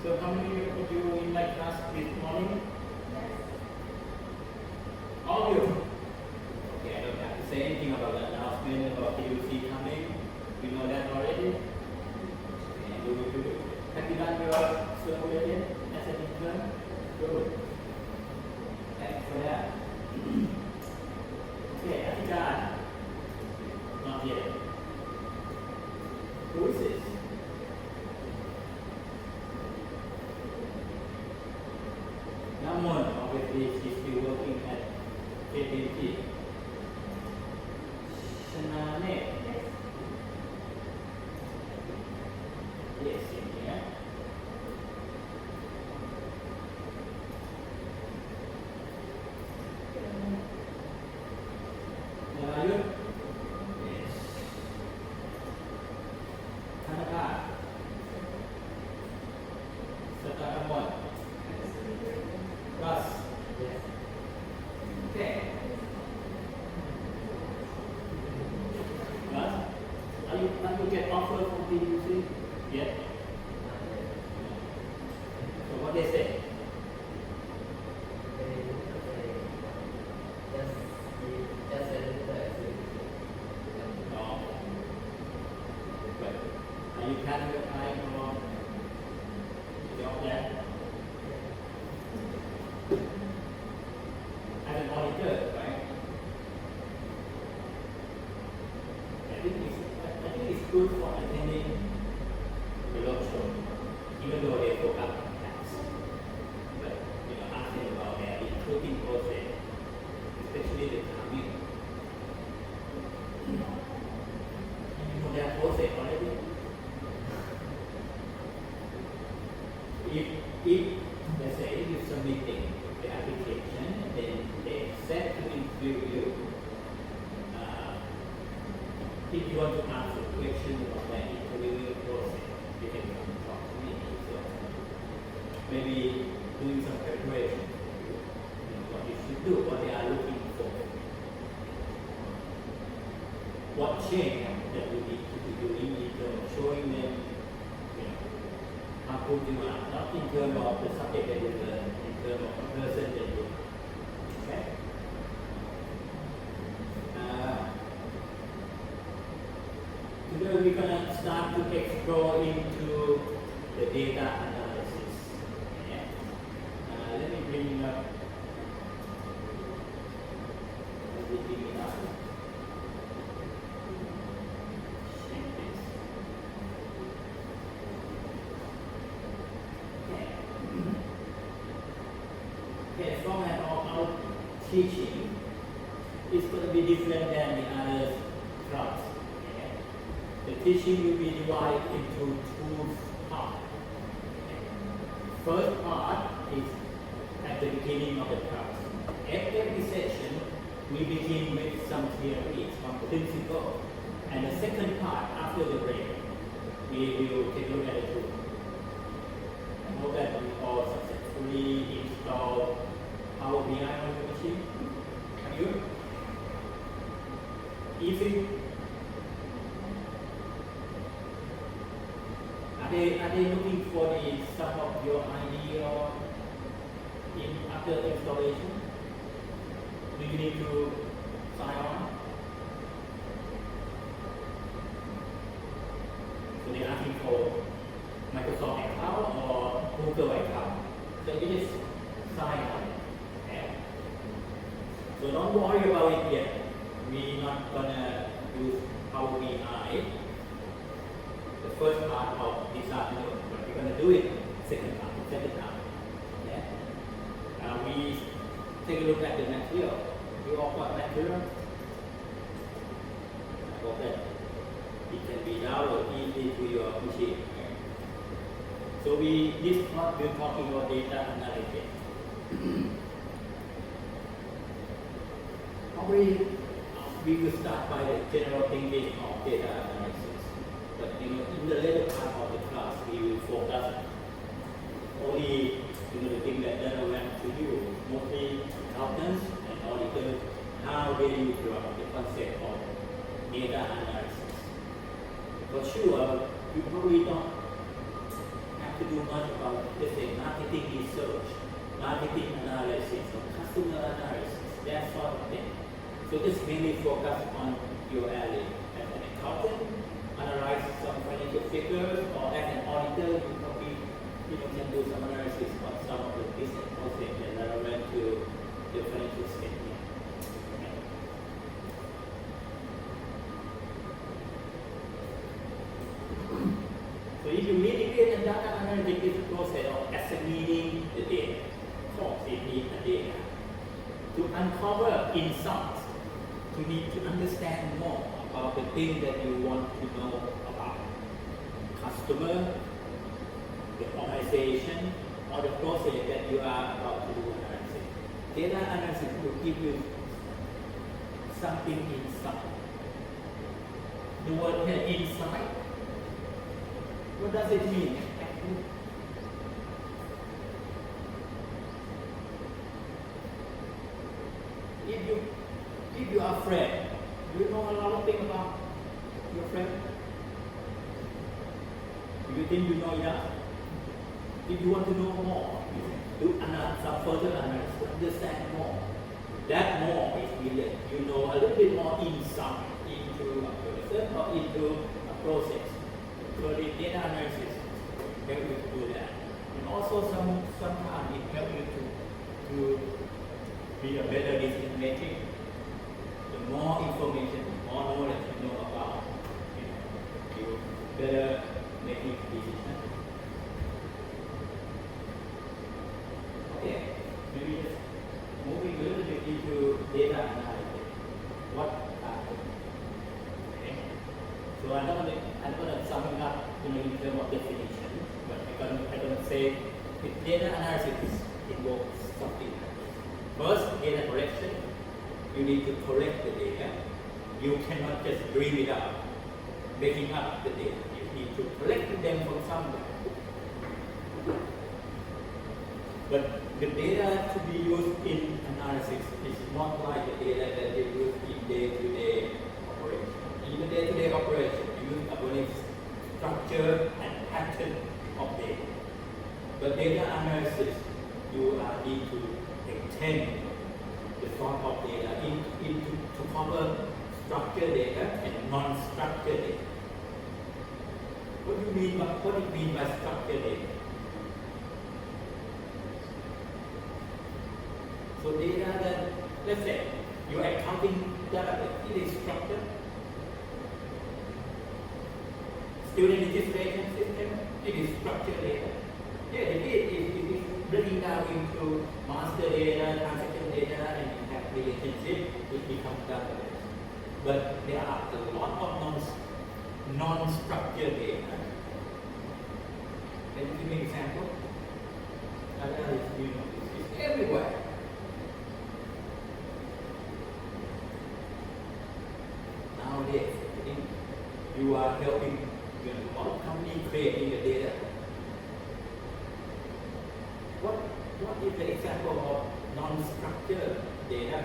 So how many of you in my class this morning? All of you? Okay, I don't have to say anything about the announcement about PUC coming. You know that already? Okay, have you done your survey as an intern? Good. Thanks for that. Okay, I think not yet. Who is this? Someone obviously she's still working at KPMG. Shanane. Yes, in here. Where are you? Yes. Tanaka. Satakamon. Russ. Yes. Okay. Russ, are you get offer from PUC yet? So what they say? Oh. But are you planning to apply for the job there? As an auditor, right? I think it's good for attending the roadshow, even though they focus on tax. But asking about their recruiting process, especially the timing. You know their process already. If let's say you submitting the application and then they accept to interview you, if you want to ask a question about the interview process, you can come and talk to me. So maybe doing some preparation, what you should do, what they are looking for, what change that you need to be doing in terms of showing them, how good you are, not in terms of the subject that you learn, in terms of the person that you are. Okay? Today we're going to start to explore into the data analysis. Okay? Let me bring it up. Okay, format of our teaching is going to be different than the other class. Okay? The teaching will be divided into two parts. Okay? First part is at the beginning of the class. At every session, we begin with some theories, some principles, and the second part, after the break, we will take a look at the tool. I hope that we all successfully install Power BI on the machine. Have you? Easy. Are they looking for the some of your idea in after installation? Do you need to sign on? So they're asking for Microsoft account or Google account. So you just sign on. Okay? So don't worry about it yet. We're not gonna use Power BI the first part of this afternoon, but we're gonna do it second time. Okay? We take a look at the material. You all got material? I hope that it can be downloaded easily to your machine. Okay? So this part we're talking about data analytics. Probably we will start by the general thinking of data analysis. But in the later part of the class, we will focus only the thing that relevant to you, mostly accountants and auditors, how they use the concept of data analysis. For sure, you probably don't have to do much about, let's say, marketing research, marketing analysis, or customer analysis, that sort of thing. So just mainly focus on your area. As an accountant, analyze some financial figures, or as an auditor, you probably can do some analysis on some of the business processes relevant to the financial statement. So if you integrate and data analytics is a process of examining the data, quantity the data, to uncover insights, to need to understand more about the thing that you want to know about customer, the organization, or the process that you are about to do analysis. Data analysis will give you something inside. The word here, insight, what does it mean? If you are a friend, do you know a lot of things about your friend? Do you think you know enough? If you want to know more, do some further analysis to understand more. That more is needed. You know a little bit more insight into a person or into a process. So the data analysis helps you to do that. And also sometimes it helps you to be a better decision making. The more information, the more knowledge you know about, you better making decisions. Okay, maybe just moving a little bit into data analysis. What are they? Okay. So I'm not going to sum it up in terms of definition, but I'm going to say if data analysis involves something like this. First, data collection. You need to collect the data. You cannot just bring it up, making up the data. You need to collect them from somewhere. But the data to be used in analysis is not like the data that they use in day-to-day operation. In the day-to-day operation, you use a very structure and pattern of data. But data analysis, you need to extend the sort of data into to cover structured data and non-structured data. What do you mean by structured data? So data that, let's say, your accounting data, it is structured. Student registration system, it is structured data. Yeah, it is breaking down into master data, transaction data, and impact relationship, it becomes database. But there are a lot of non-structured data. Can you give me an example? It's everywhere. Nowadays, you are helping a lot of companies creating the data. What is the example of non-structured data?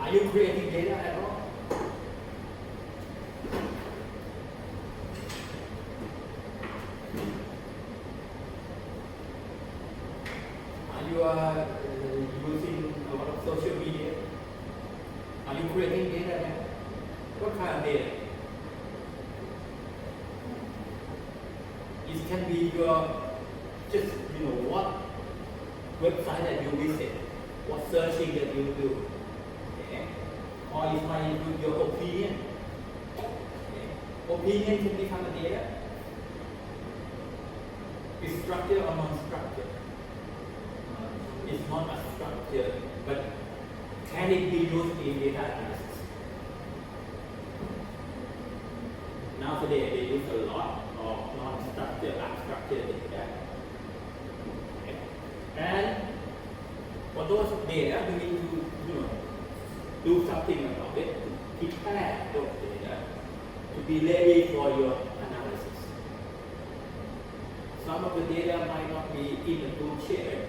Are you creating data at all? Are you using a lot of social media? Are you creating data there? What kind of data? It can be your just what website that you visit, what searching that you do. Okay? Or it might include your opinion. Okay? Opinion can become a data. Is structured or non-structured? It's not a structure, but can it be used in data analysis? Now today they use a lot of non-structured, unstructured data. Okay. And for those data, you need to do something about it, to prepare those data to be ready for your analysis. Some of the data might not be in a good shape,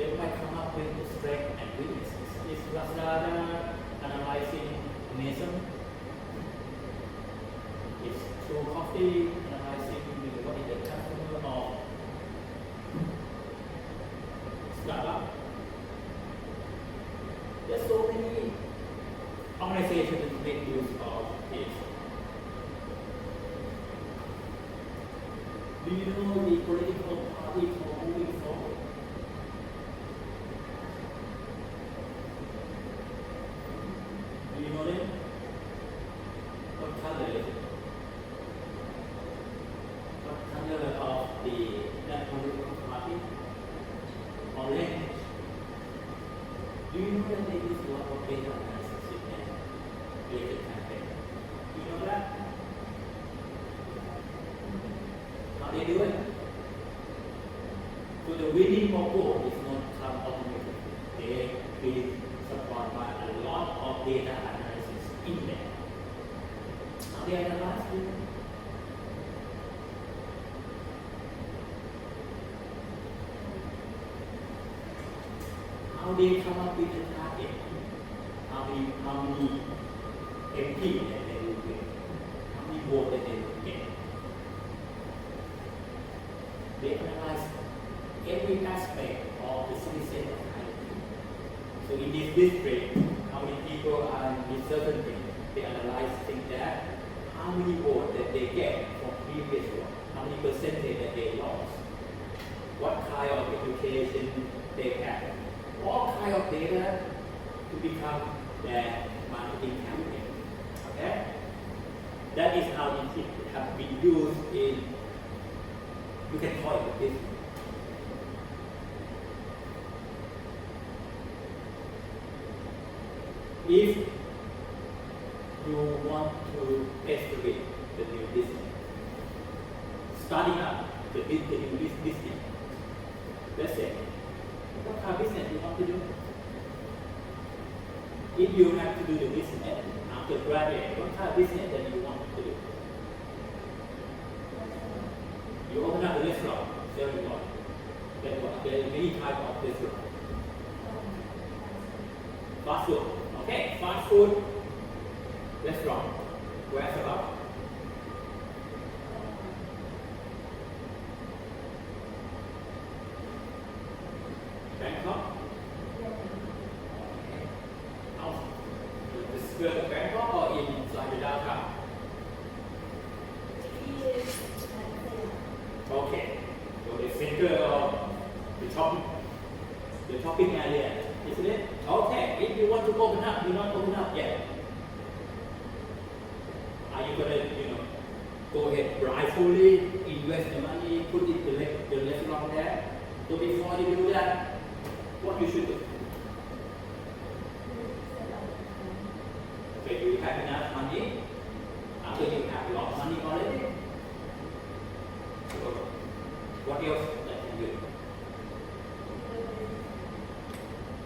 they might come up with the strength and weaknesses. Is Lazada analyzing Mason? Is True Coffee analyzing what is the customer of Starbucks? There's so many organizations that make use of it. Do you know the political parties for moving forward? Do you know them? What color is it? What color of that political party? Orange. Do you know that they use a lot of data analysis in their related campaign? Do you know that? How they do it? So the winning of vote is not come automatically. They be supported by a lot of data analysis in there. How they analyze it? How they come up with the target? How many MP that they will get? How many votes that they will get? They analyze every aspect of the citizen of Haiti. So in this district, how many people are in certain thing? They analyze things that how many votes that they get from previous one, how many percentage that they lost, what kind of education they have, all kind of data to become their marketing campaign. Okay? That is how it has been used in, you can call it this. If you want to estimate the new business, starting up the new business, let's say, what kind of business you want to do? If you have to do the business after graduate, what kind of business that you want to do? You open up a restaurant, sell your body. There are many types of restaurant. Fast food, okay? Fast food restaurant. Where's about? Bangkok? Okay. How? The skirt of Bangkok or inside the downtown? Okay. So the center of the shopping area, isn't it? Okay. If you want to open up, you're not open up yet. Are you gonna, go ahead blindfoldly, invest the money, put it the restaurant there? So before you do that, what you should do? Okay, you have enough money. After you have a lot of money already, so what else that you do?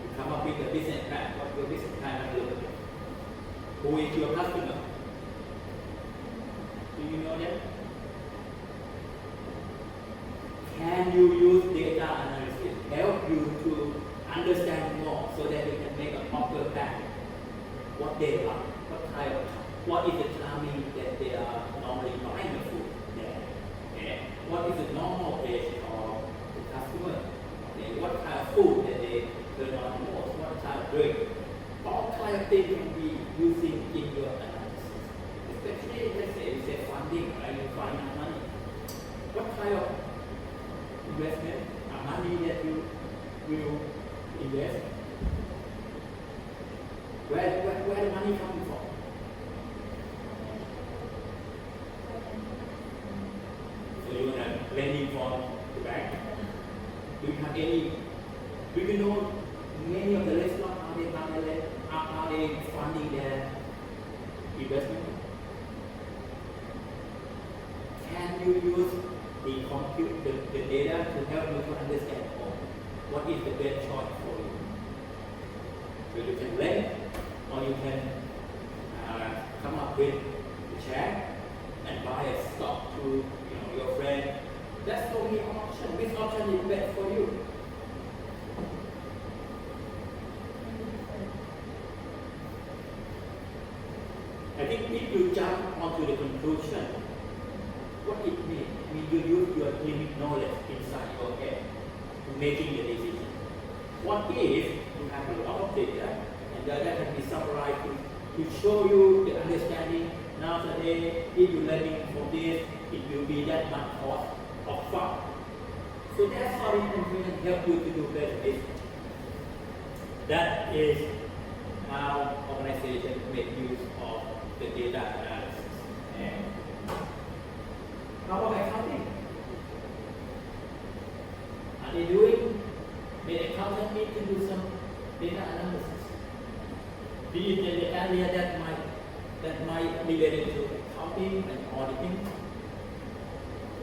You come up with a business plan. What's your business plan? Who is your customer? Do you know that? Can you use data analysis help you to understand more so that you can make a proper plan? What they are, what is the timing that they are normally buying the food there? Okay? What is the normal age of the customer? Okay? What kind of food that they turn on most? What kind of drink? All kind of things can be using in your analysis. Especially, let's say, you say funding, right? You find out money. What kind of investment, money that you will invest? Where the money coming from? So you want to lending from the bank? Do you have any? Do you know many of the restaurants are they funding their investment? Can you use the data to help you to understand what is the best choice for you? So you can lend, or you can come up with a check and buy a stock to your friend. That's the only option. Which option is best for you? if you jump onto the conclusion, what it means? I mean, you use your limit knowledge inside your head to making the decision. What if you have a lot of data and that can be summarized to show you the understanding nowadays, if you're learning from this, it will be that much cost of fun. So that's how it can help you to do better business. That is how organizations make use of the data analysis. And how about accounting? Are they doing? The accountant need to do some data analysis. Be it in the area that might be related to accounting and auditing.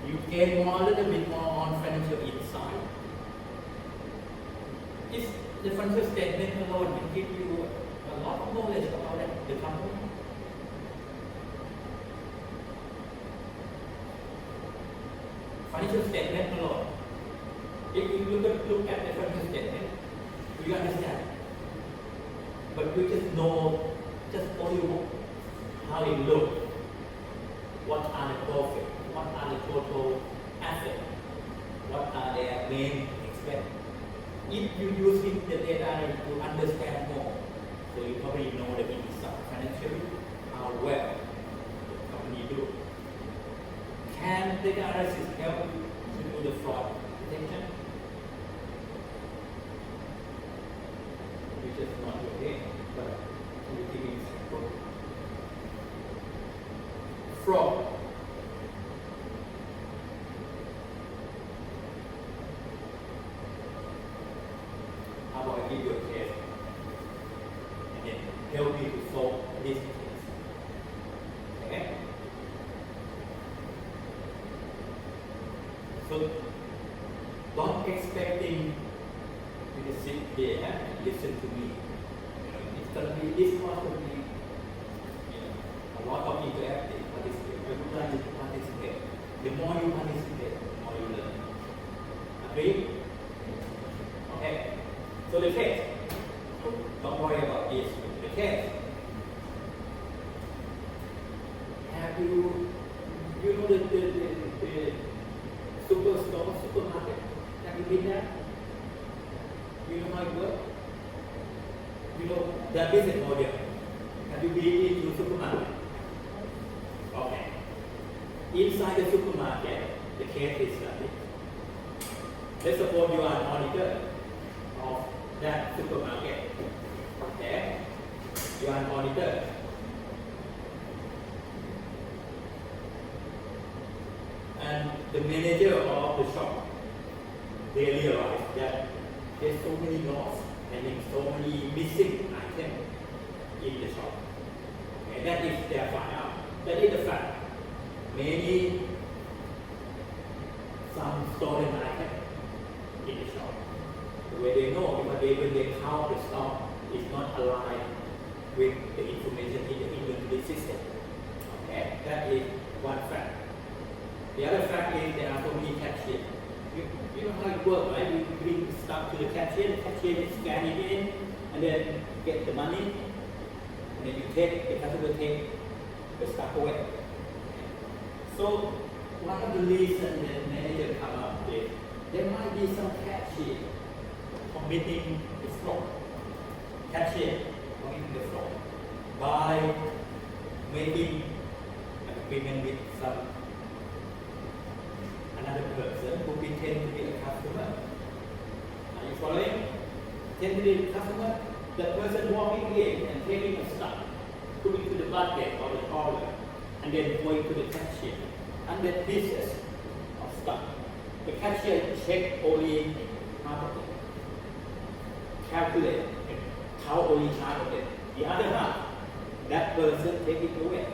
You gain more, a little bit more on financial insight. The financial statement alone can give you a lot of knowledge about the company. Financial statement alone. If you look at the financial statement, you understand. But you just know, just only how it looks. What are the profits? What are the total assets? What are their main expenses? If you use the data to understand more, so you probably know the inside financially how well the company do. Can data analysis help you to do the fraud detection? Which is not your head, but you give me example. Fraud. How about I give you a case and then help you to solve this case? Okay? So don't expecting you to sit there and listen to me. It's gonna be this part will be a lot of interactive participation. I would like you to participate. The more you participate, the more you learn. Agree? Okay. So the case, don't worry about this. The case, have you know the superstore, supermarket? Have you been there? You know how it works? You know the business model. Have you been into supermarket? Okay. Inside the supermarket, the case is like this. Let's suppose you are an auditor of that supermarket. Okay? You are an auditor. And the manager of the shop, they realize that there's so many loss and so many missing items in the shop. Okay? That is their find out. That is the fact. Some stolen items in the shop. Where they know because when they count the stock, it's not aligned with the information in the inventory system. Okay, that is one fact. The other fact is there are so many cashiers. You know how it works, right? You bring stuff to the cashier will scan it in, and then get the money, and then the customer take the stuff away. So one of the reasons that manager come up is there might be some cashier committing the fraud. Cashier committing the fraud by making an agreement with another person who pretend to be a customer. Are you following? Pretend to be a customer. The person walking in and taking a stuff, putting to the bucket or the trolley, and then going to the cashier. 100 pieces of stuff. The cashier check only half of it. Calculate and count only half of it. The other half, that person take it away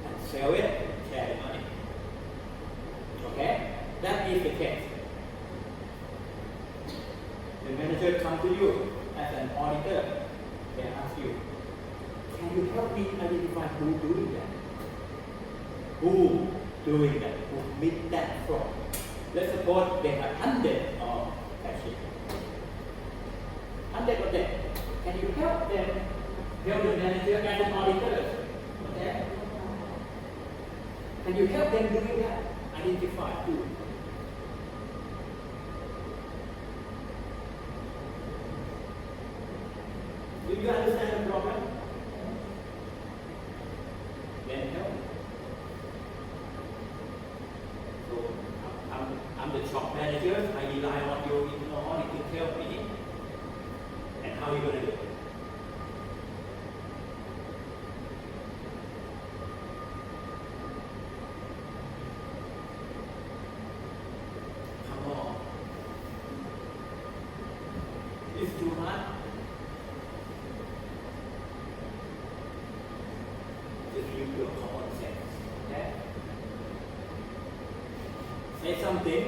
and sell it and share the money. Okay? That is the case. The manager comes to you as an auditor. They ask you, can you help me identify who doing that? Who doing that? Who commit that fraud? Let's suppose they have 100 of cashiers. 100 of them. Can you help them, help the manager and the auditor Can you help them doing that? Identify who. Do you understand the problem? Then help. So I'm the shop manager. I rely on your internal audit to help me. And how are you going to do it? Come on. It's too hard. Just use your common sense. Okay? Say something.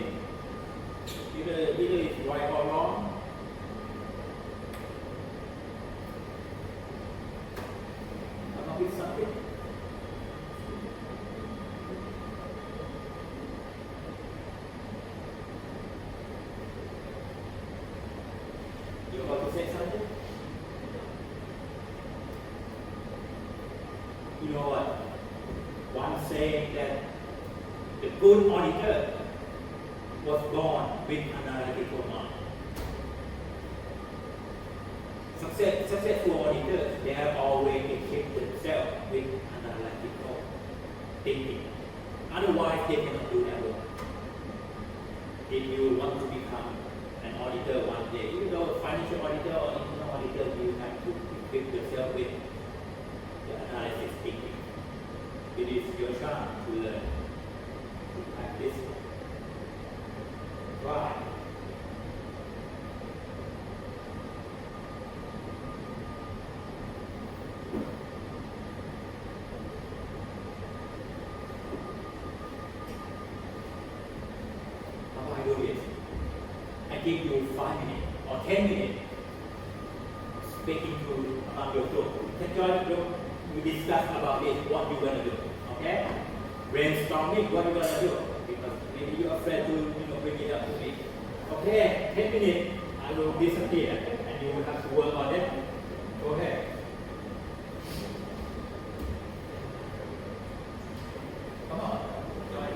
Either it's right or wrong. Come up with something. You about to say something? You know what? One saying that the good auditor was born with an analytical mind. Successful auditors, they have always equipped themselves with analytical thinking. Otherwise, they cannot do that work. If you want to become an auditor one day, even though financial auditor or internal auditor, you have to equip yourself with the analysis thinking. It is your chance to learn, to practice. Right. How do I do this? I give you 5 minutes or 10 minutes speaking to about your group. You discuss about this, what you're going to do. Okay? Brainstorming, what you're going to do. Because maybe you're afraid to bring it up to me. Okay, 10 minutes, I will disappear and you will have to work on it. Go ahead. Come on. Join me.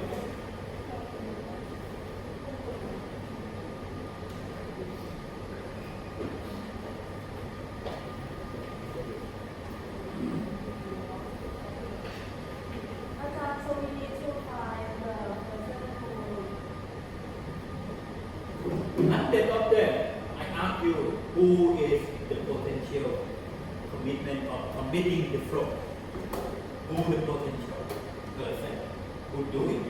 So we need to find the person who 100 of them, I ask you, who is the potential committing the fraud? Who the potential person who doing it?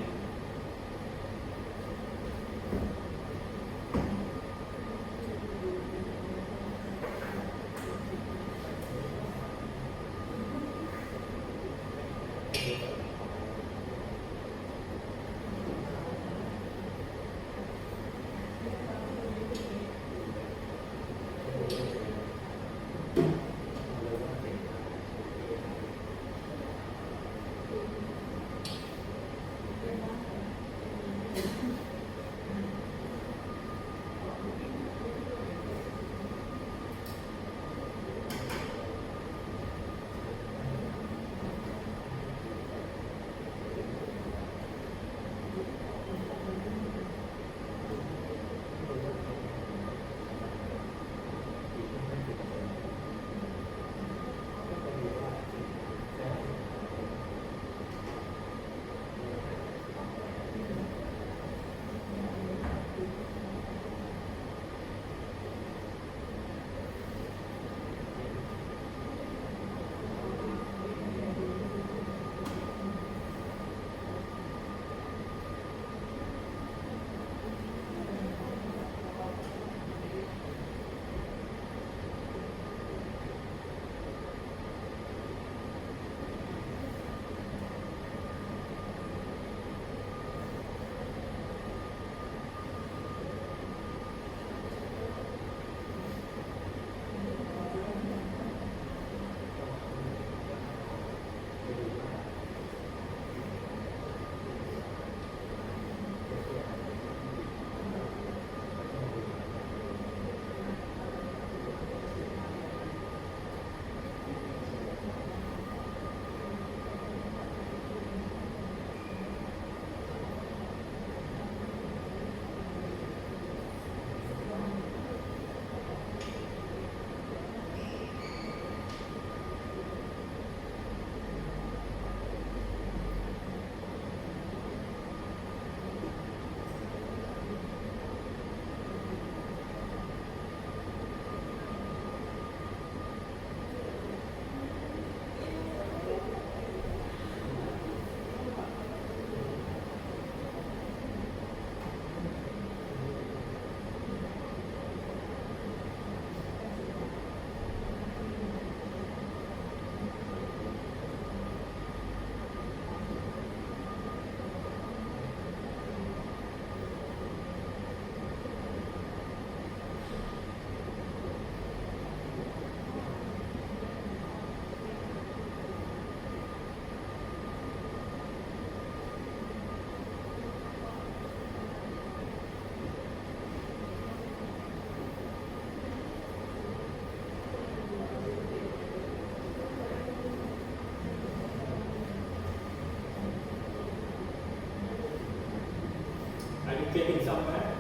somewhere?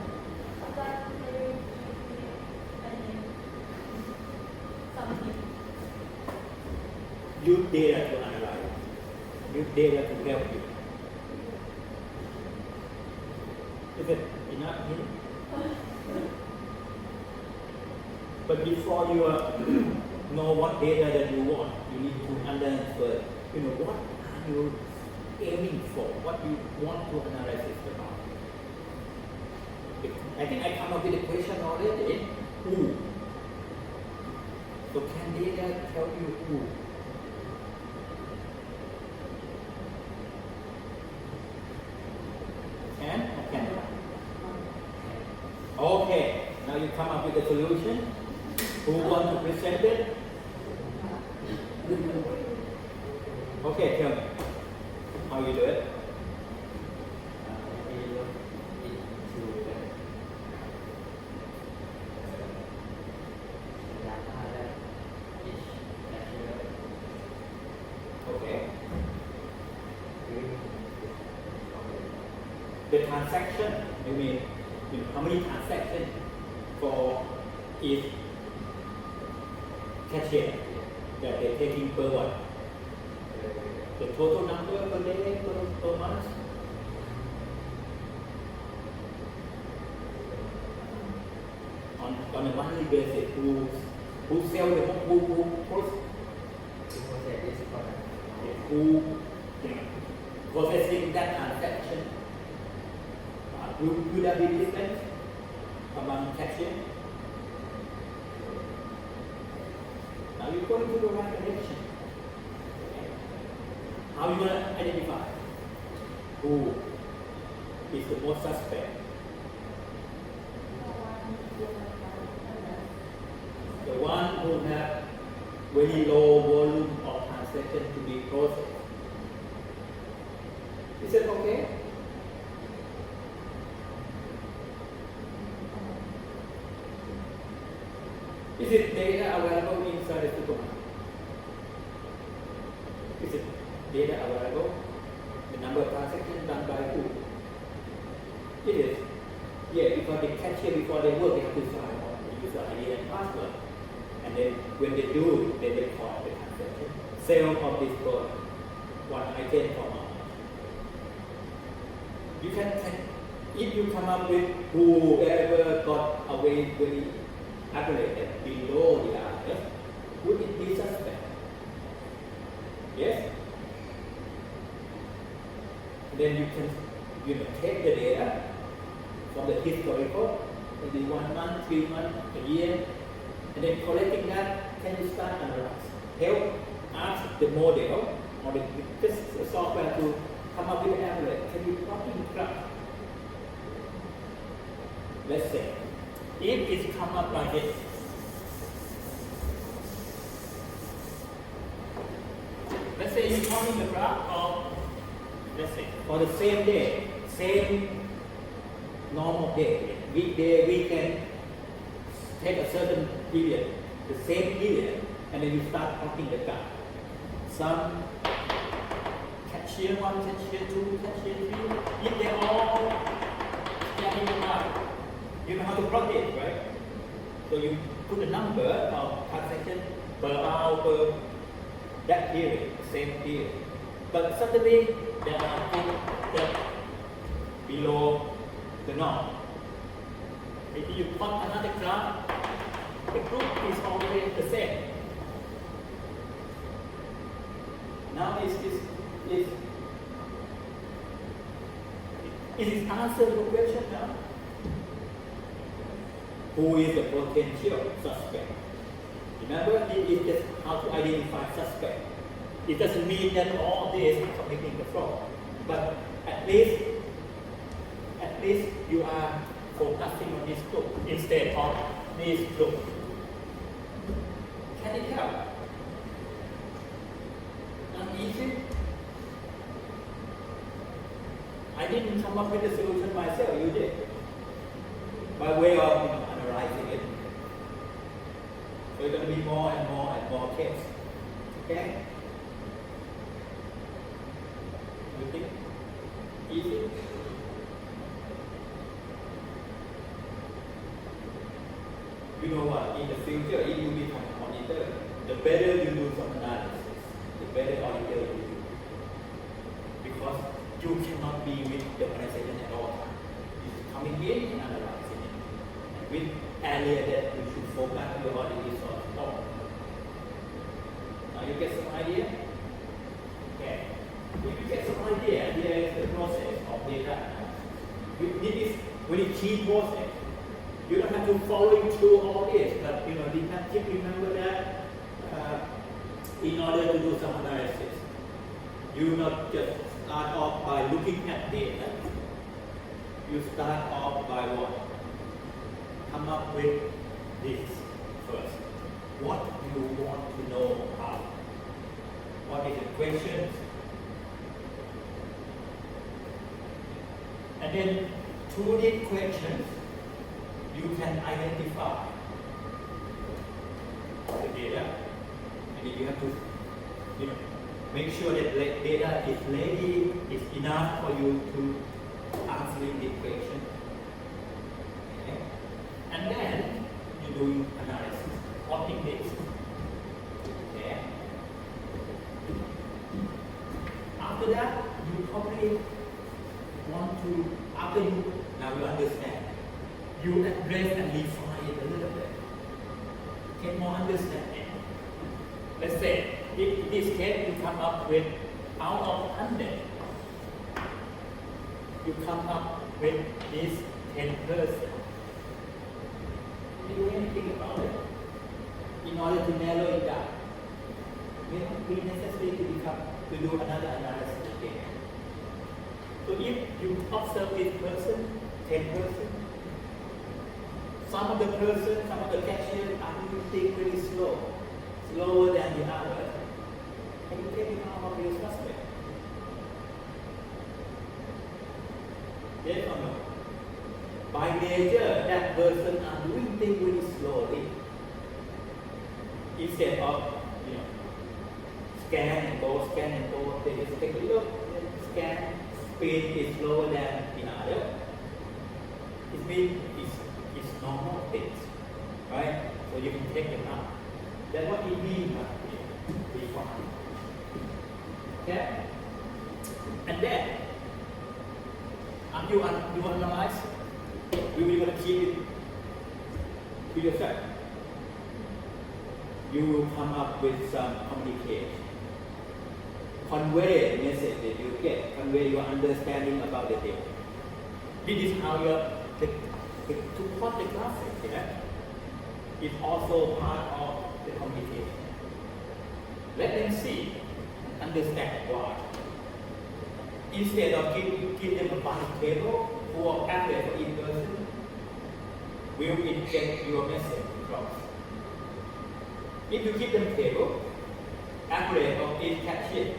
I've got maybe something. Use data to analyze. Use data to help you. Is it enough here? But before you know what data that you want, you need to understand first, what are you aiming for, what you want to analyze it about. I think I come up with a question already. Who? So can data tell you who? Can or cannot? Okay, now you come up with a solution. Who want to present it? Okay, tell me. How you do it? Okay. The transaction, you mean how many transactions for each cashier that they're taking per one? The total number per day, per month? On a monthly basis, who sell the who processing that transaction? Will there be difference among cashiers? Now you're going to the right direction. How are you going to identify who is the most suspect? The one who have very low volume of transaction to be processed. Is it okay? Is it data available inside the supermarket? Is it data available? The number of transactions done by who? It is. Yeah, because the cashier before they work, they have to sign on the user ID and password. And then when they do it, they record the transaction. Sale of this product, one item for month. You can, if you come up with whoever got away very accurate below the others, would it be suspect? Yes? Then you can take the data from the historical, maybe 1 month, 3 months, a year, and then collecting that, can you start analyze? Help ask the model or the software to come up with an average. Can you plot in the graph? Let's say, if it's come up like this, let's say you're plotting the graph of, let's say, for the same day, same normal day, weekday, weekend, take a certain period, the same period, and then you start plotting the graph. Some cashier 1, cashier 2, cashier 3, if they're all standing in line, you know how to plot it, right? So you put a number of transactions per hour, per that period, same period. But suddenly there are things that below the norm. If you plot another graph, the group is always the same. Now is it answer your question now? Who is the potential suspect? Remember, it is just how to identify suspect. It doesn't mean that all this are committing the fraud, but at least you are focusing on this group instead of this group. Can it help? Not easy. I didn't come up with the solution myself, you did. By way of analyzing it. So it's going to be more and more and more cases. Okay? You think? Easy? you know what, in the future, if you become an auditor, the better you do some analysis, the better auditor you do. Because you cannot be with the organization at all times. You should coming in and analyzing it. And with area that you should focus your audit is on. Now you get some idea? Okay. If you get some idea, here is the process of data analysis. This is very key process. You don't have to follow through all this, but you have to remember that in order to do some analysis, you not just start off by looking at data. You start off by what? Come up with this first. What do you want to know about? What is the question? And then through these questions, you can identify the data, and then you have to make sure that the data is ready, is enough for you to answer the question. Okay? And then you do analysis, plotting this. Okay? After that, you probably want to, now you understand, you address and refine it a little bit. Get more understanding. Let's say, in this case, you come up with, out of 100, you come up with this 10%. You do anything about it in order to narrow it down. It may not be necessary to do another analysis again. So if you observe this person, 10%, some of the cashiers are doing things very slower than the others. Can you take it out of your suspect? Yes or no? By nature, that person are doing things very slowly. Instead of, scan and go, they just take a look, scan, speed is slower than the other. It means it's normal things, right? So you can take them out. That's what it means by refine. Okay? And then, after you analyze, you will keep it to yourself. You will come up with some communication. Convey the message that you get, convey your understanding about the data. This is how to plot the graphic, is also part of the communication. Let them see, understand why. Instead of give them a bunch table full of average for each person, will it get your message across? If you give them table, average of each cashier,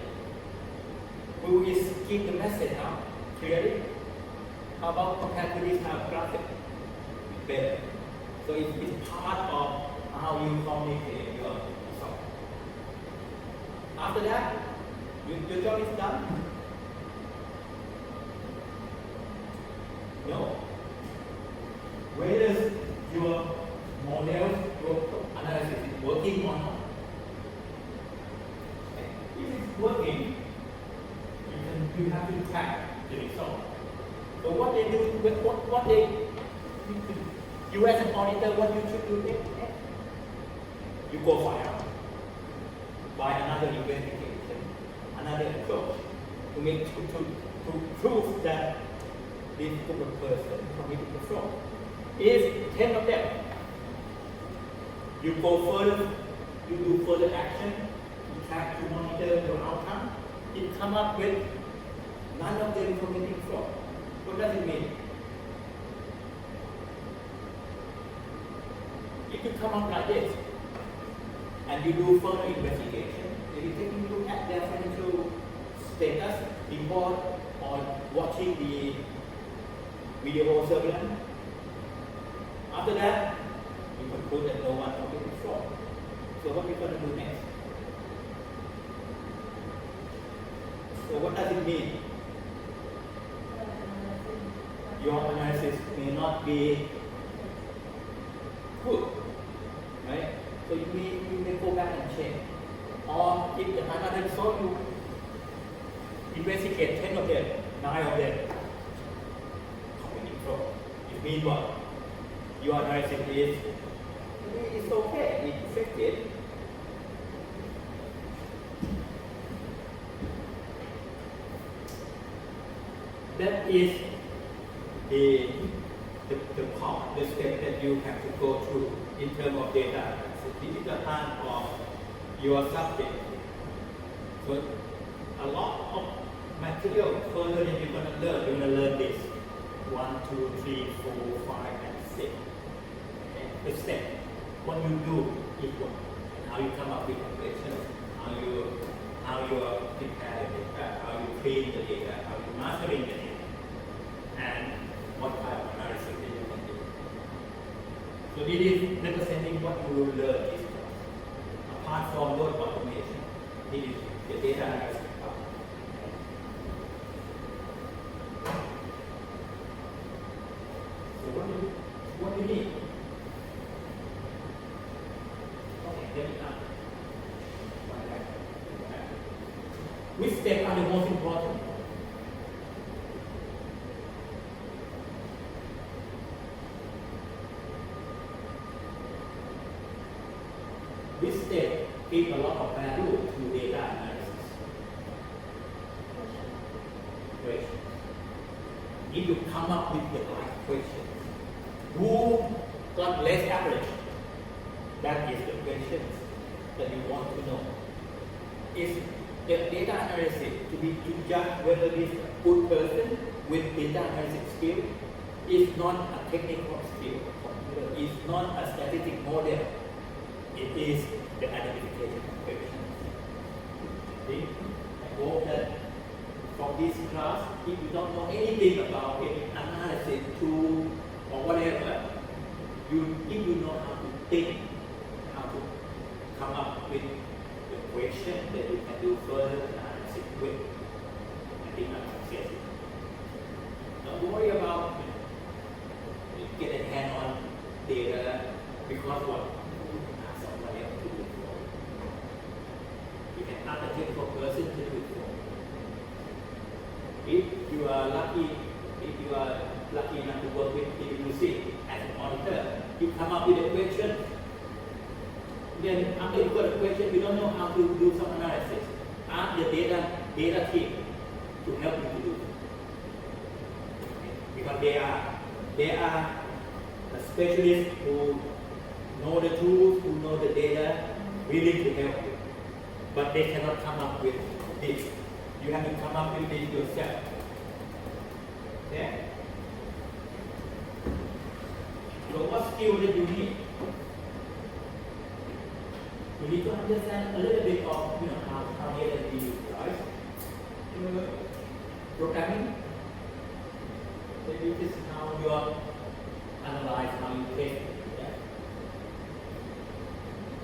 will it give the message out clearly? How about compared to this graphic? Better. So it's part of how you communicate your song. After that, your job is done. No. Whether your model, your analysis is working or not. If it's working, you have to track the result. So what they do, what they, you as an auditor, what you should do next? You go find out by another investigation, another approach to make to prove that this group of person committed the fraud. If 10 of them, you go further, you do further action, you track to monitor your outcome, it come up with none of them committing fraud. What does it mean? If you come up like this, and you do further investigation, if you take into account their financial status, report, or watching the video surveillance, after that, you conclude that no one committed fraud. So what are you going to do next? So what does it mean? Your analysis may not be good, right? So you may go back and check. Or if another so you investigate 10 of them, 9 of them, coming from. It means what? Your analysis is, it's okay, it's effective. That is the part, the step that you have to go through in terms of data analysis. This is the part of your subject. So a lot of material further that you're going to learn. You're going to learn this 1, 2, 3, 4, 5, and 6. Okay? The step. What you do is what, and how you come up with equations, how you prepare the data, how you clean the data, how you mastering the data, and what type of analysis that you can do. So this is representing what you will learn this class. Apart from load automation, this is the data analysis part. So what do you need? Okay, let me ask. Which steps are the most important? Which step give a lot of value to data analysis? Question. If you come up with the right question, who got less average? That is the question that you want to know. Is the data analysis to judge whether this good person with data analysis skill is not a technical skill, is not a statistic model. It is the identification of questions. Okay? I hope that from this class, if you don't know anything about any analysis tool or whatever, if you know how to think, how to come up with the question that you can do further analysis with, I think I'm successful. Don't worry about getting hand-on data because what? You can ask a technical person to do it for you. If you are lucky enough to work with PwC as an auditor, you come up with a question. Then after you got a question, you don't know how to do some analysis. Ask the data team to help you to do it. Because they are the specialists who know the tools, who know the data, willing to help you. But they cannot come up with this. You have to come up with this yourself. Okay? So what skill that you need? You need to understand a little bit of how data is used, right? Programming. Maybe this is how you analyze, how you take it.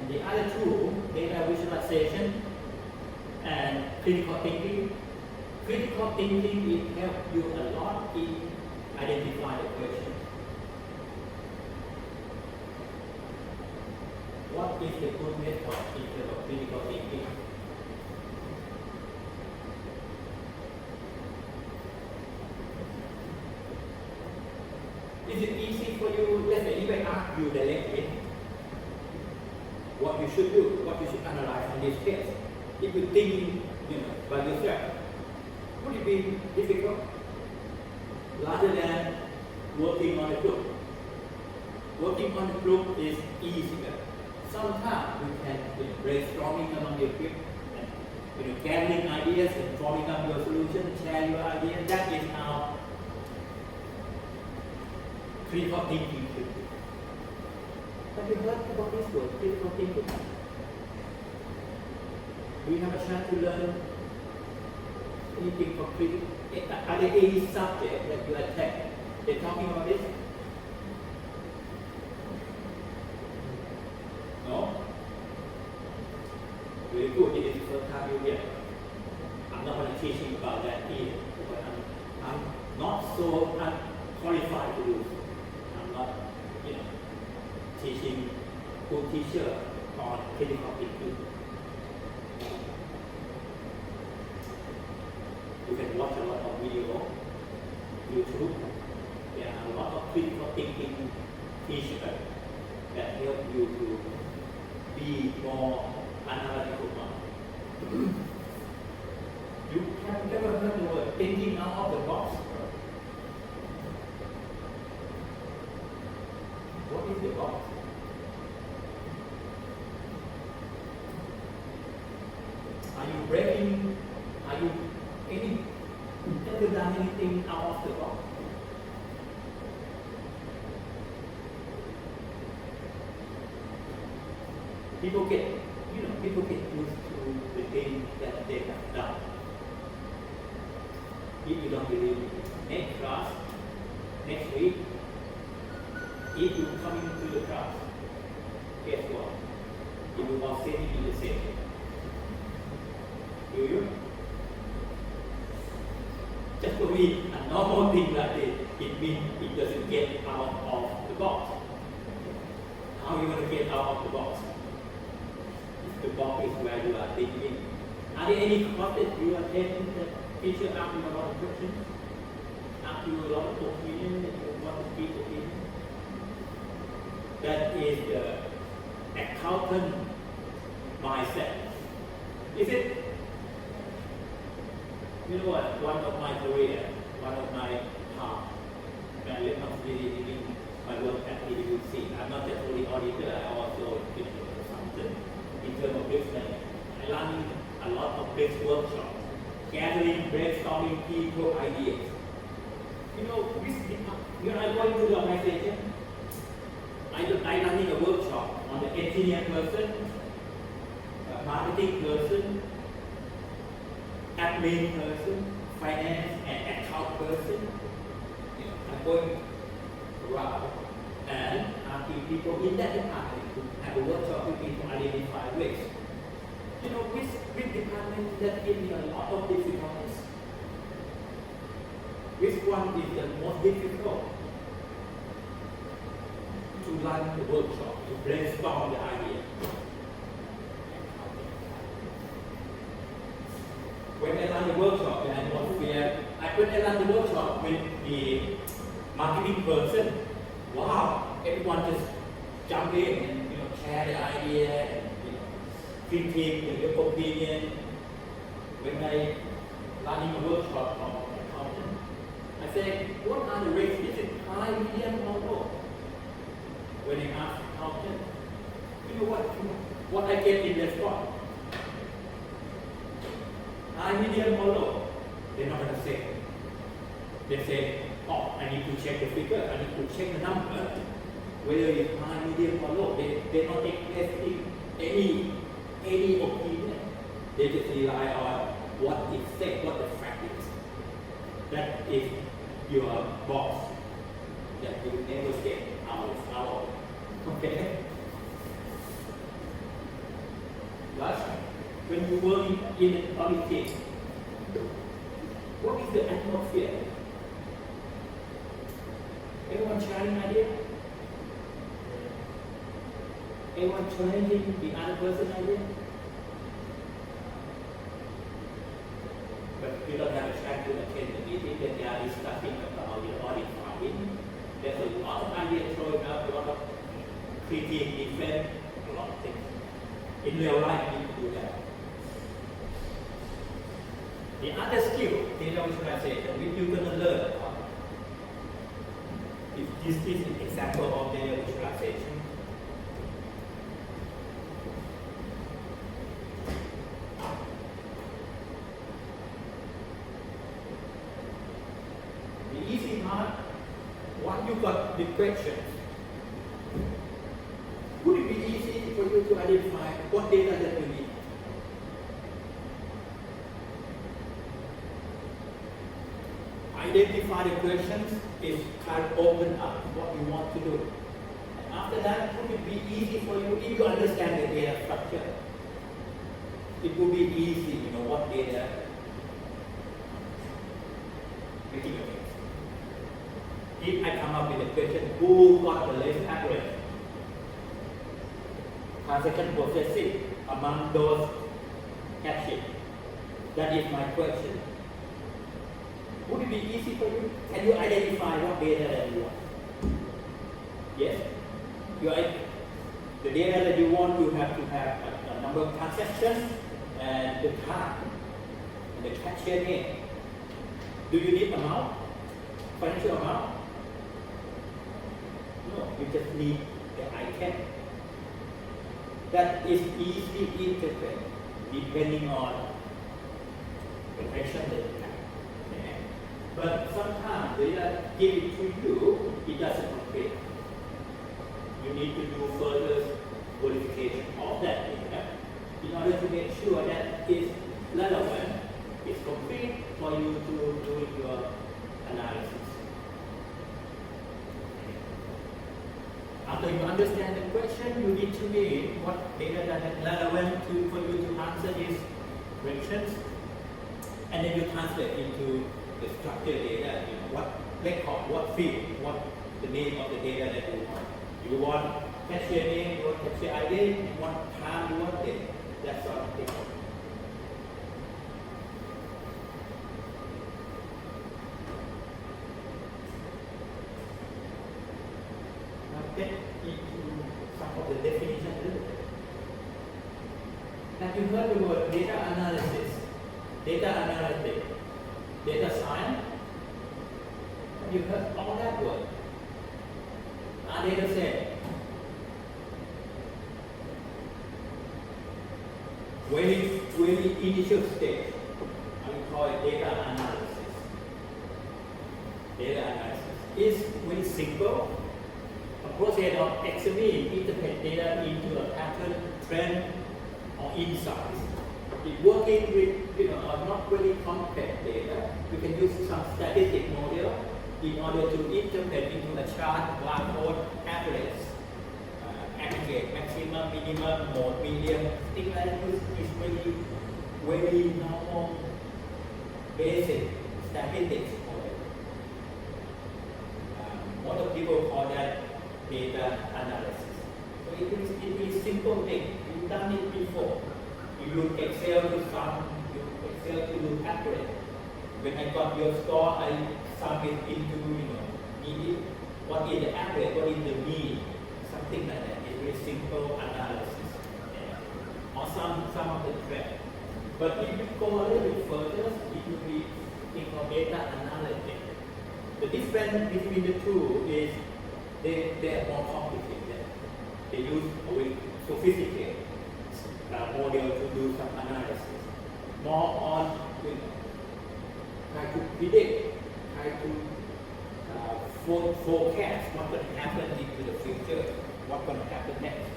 And the other two, data visualization and critical thinking. Critical thinking will help you a lot in identifying the question. What is the good method in terms of critical thinking? Is it easy for you? Let's say if I ask you directly, what you should do, what you should analyze in this case. If you think, by yourself, would it be difficult? Rather than working on a group. Working on a group is easier. Sometimes you can brainstorming among your group, and gathering ideas and drawing up your solution, share your ideas. That is how critical thinking should be. Have you heard about this word, critical thinking? Do you have a chance to learn anything from critical? Are there any subject that you attack? They're talking about this? No? Very good. This is the first time you hear. I'm not going to teach you about that either. But I'm not so qualified to do. I'm not, teaching good school teacher on critical thinking. You can watch a lot of video, YouTube. There are a lot of critical thinking teachers that help you to be more analytical mind. You have never heard the word thinking out of the box? What is the box? Are you breaking? Are you have you done anything out of the box? People get used to the thing that they have done. If you don't believe me, next class, next week, if you come into the class, guess what? You will all say the same. Do you? Just to be a normal thing like this, it means it doesn't get out of the box. How are you going to get out of the box? If the box is where you are thinking. Are there any classes you attend that teacher ask you a lot of questions? Ask you a lot of opinions that you want to speak opinion? That is the accountant mindset. Is it? You know what? One of my career, one of my paths, when I left in my work at PwC, I'm not just only auditor, I also a consultant in terms of business. I run a lot of business workshops, gathering, brainstorming people ideas. You know, I go into the organization, I running a workshop on the engineer person, marketing person, admin person, finance and account person. I'm going around and asking people in that department to have a workshop with me to identify risks. You know, which department that give me a lot of difficulties? Which one is the most difficult to run the workshop, to brainstorm the idea? When I run the workshop, the atmosphere, when I run the workshop with the marketing person, wow, everyone just jump in and share the idea and critique the opinion. When I running a workshop on accounting, I say, what are the rates? Is it high, medium, or low? When I ask accountant, you know what I get in response? High, medium, or low? They're not going to say. They say, oh, I need to check the figure, I need to check the number, whether it's high, medium, or low. They're not accepting any opinion. They just rely on what is said, what the fact is. That is your boss that you negotiate out. Okay? Last, when you work in politics, what is the atmosphere? Everyone sharing idea? Everyone challenging the other person's idea? But you don't have a chance to attend the meeting that they are discussing about the audit finding. There's a lot of ideas throwing up, a lot of critique, defense, a lot of things. In real life, you need to do that. The other skill, data visualization, which you're going to learn about. This is an example of data visualization. The easy part, once you got the questions, would it be easy for you to identify what data that you need? Identify the questions is kind of open up what you want to do. After that, would it be easy for you if you understand the data structure? It will be easy, what data making a case. If I come up with a question, who got the less average? transaction processing among those caches? That is my question. Would it be easy for you? Can you identify what data that you want? Yes? The data that you want, you have to have a number of transactions and the time and the cashier name. Do you need amount? Financial amount? No, you just need the item. That is easily interpreted depending on the question that you have. Okay? But sometimes they give it to you, it doesn't complete. You need to do further verification of that data in order to make sure that it's relevant, it's complete for you to do your analysis. After you understand the question, you need to read what data that is relevant for you to answer these questions, and then you translate into the structured data, what record, what field, what the name of the data that you want. You want cashier name, you want cashier ID, you want time, you want date, that sort of thing. Now get into some of the definitions. Have you heard the word data analysis, data analytics, data science? Have you heard all that word? Are they the same? Very initial stage, I will call it data analysis. Data analysis is very simple. A process of examining, interpret data into a pattern, trend, or insights. It working with not very complex data. You can use some statistic model in order to interpret into a chart, barcode, average, aggregate, maximum, minimum, mode, median, things like this is very normal, basic statistics model. Most of people call that data analysis. So it is simple thing. You've done it before. You use Excel to sum, you use Excel to do average. When I got your score, I sum it into, what is the average, what is the mean, something like that. It's very simple analysis. Yeah. Or some of the trend. But if you go a little bit further, it will be data analytics. The difference between the two is they are more complicated. They use a very sophisticated model to do some analysis. More on try to predict, try to forecast what's going to happen into the future, what's going to happen next.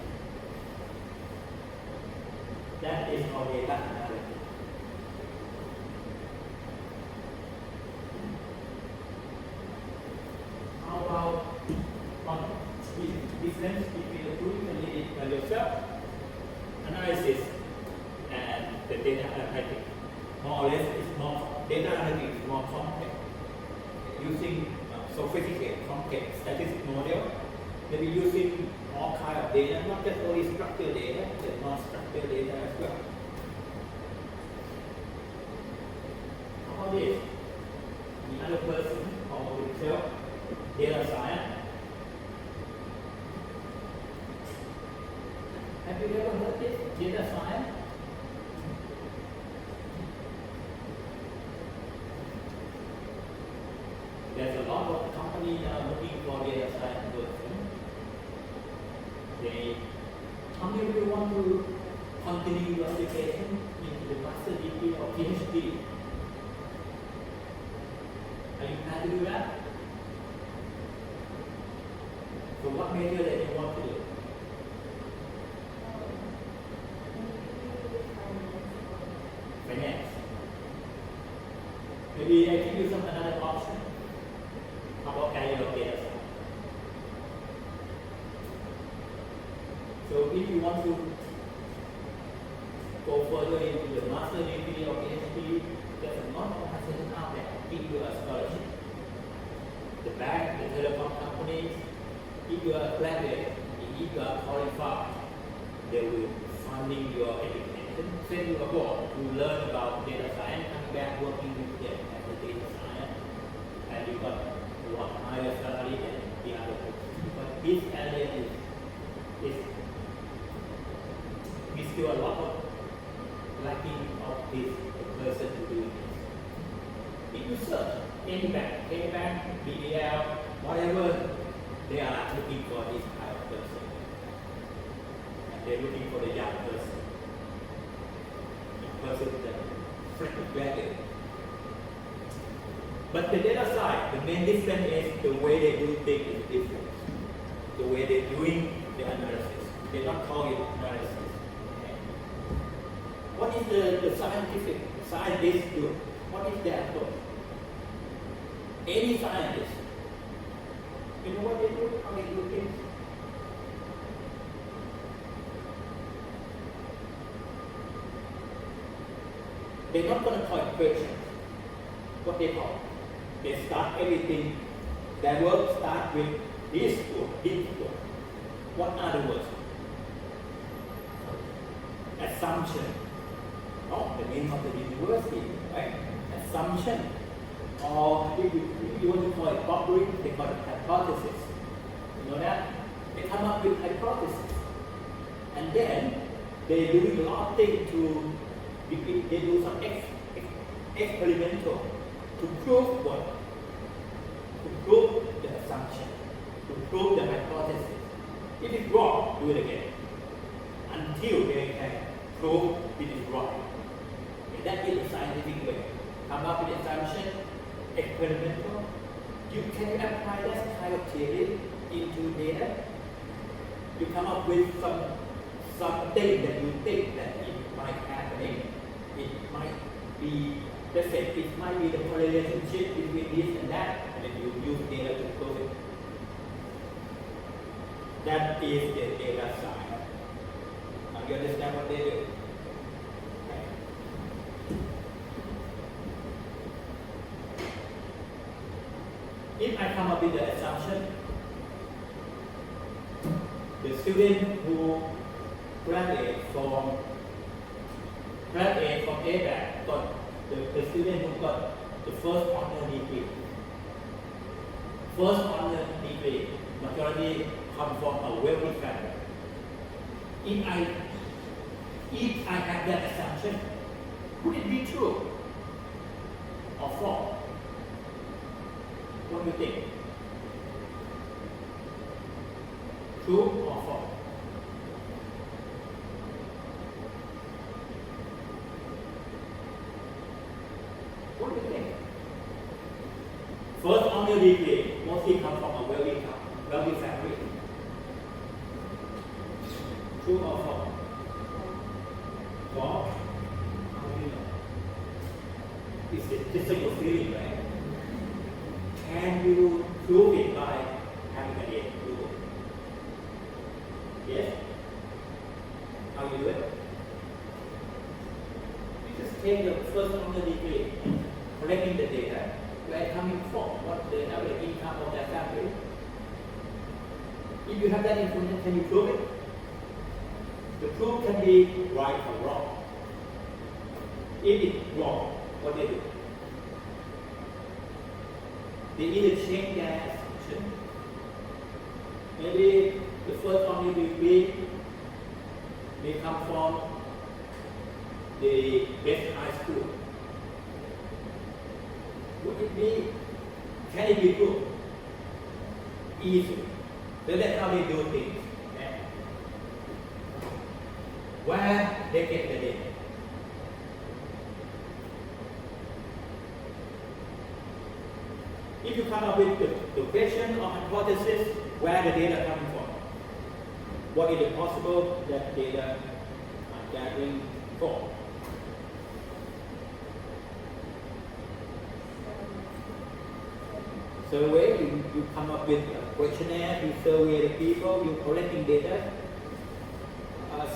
That is our data analysis. How about difference between the two? You can read it by yourself. Analysis and the data analytics. More or less, data analytics is more complex. Using sophisticated, complex statistical model, maybe using all kinds of data, not just only structured data, but non-structured data as well. How about this? Another person called himself data science. Have you ever heard this? Data science? There's a lot of companies now looking for data science person. How many of you want to continue your education into the master degree or PhD? Are you planning to do that? So what major that you want to do? Finance. Maybe I give you some another option. How about area of data science? So if you want to go further into the master degree or PhD, there's a lot of organizations out there give you a scholarship. The bank, the telecom companies, if you are a graduate, if you are qualified, they will funding your education, send you abroad to learn about data science, coming back working with them as a data science, and you got a lot higher salary than the other person. But this area is we still a lot of lacking of this person to do this. If you search any bank, BDL, whatever, they are looking for this kind of person. And they're looking for the young person. The person that fresh graduate. But the data side, the main difference is the way they do things is different. The way they're doing the analysis. They don't call it analysis. Okay. What is the scientist do? What is their approach? Any scientist, you know what they do? How they do things? They're not going to call it questions. What they call? They start everything. Their work starts with this word, this word. What are the words? Assumption. Oh, the name of the university, right? Assumption. Or if you want to call it probability, they call it hypothesis. You know that? They come up with hypothesis. And then they do a lot of things they do some experimental to prove what? To prove the assumption, to prove the hypothesis. If it's wrong, do it again. Until they can prove it is wrong. Okay, that is the scientific way. Come up with assumption, experimental. Can you apply that kind of theory into data? You come up with something that you think that it might happen. It might be, let's say, it might be the correlationship between this and that, and then you use data to prove it. That is the data science. Now you understand what they do? Okay. If I come up with the assumption, the student who graduate from ABAC got the student who got the first honor degree. First honor degree, majority come from a wealthy family. If I have that assumption, would it be true or false? What do you think? True or false? What do you think? First honor degree mostly come from a wealthy family. True or false? False? How do you know? It's just your feeling, right? Can you prove it by having a data proof? Yes? How you do it? You just take your first honor degree, collecting the data, where it's coming from, what the average income of that family. If you have that information, can you prove it? The proof can be right or wrong. If it's wrong, what they do? They either change their assumption. Maybe the first honor degree may come from the best high school. Would it be? Can it be proved? Easy. So that's how they do things. Okay? Where they get the data. If you come up with the question or hypothesis, where the data coming from? What is it possible that data are gathering for? Survey, you come up with a questionnaire, you survey the people, you're collecting data.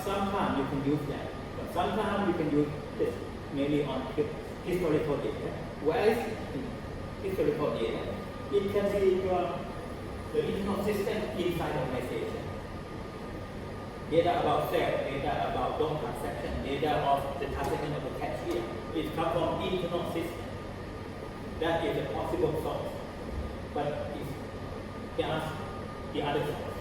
Sometimes you can use that, but sometimes you can use this mainly on historical data. Where is historical data? It can be from the internal system inside the organization. data about sales, data about loan transaction, data of the transaction of the cashier. It comes from internal system. That is a possible source, but it's just the other source.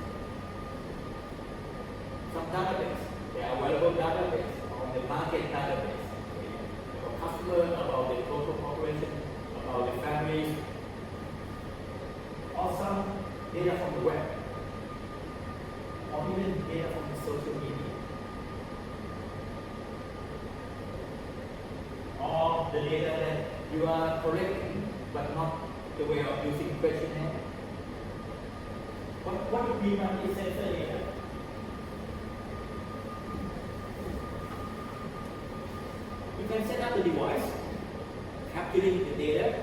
Some database, they are available database on the market database. About customer, about the total population, about the families, or some data from the web, or even data from the social media, or the data that you are collecting, but not the way of using questionnaire. What would be multi-sensor data? You can set up the device, capturing the data,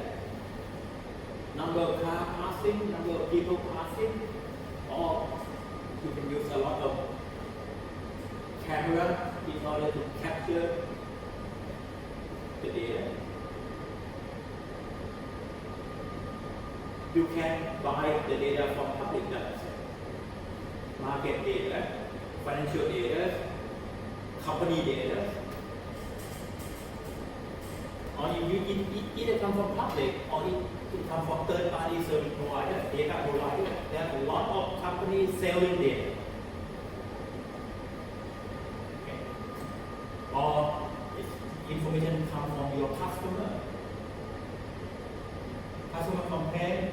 number of cars passing, number of people passing, or you can use a lot of camera in order to capture the data. You can buy the data from public data, market data, financial data, company data, or it either come from public or it come from third-party service provider, data provider. There are a lot of companies selling data. Okay. Or information come from your customer complaint,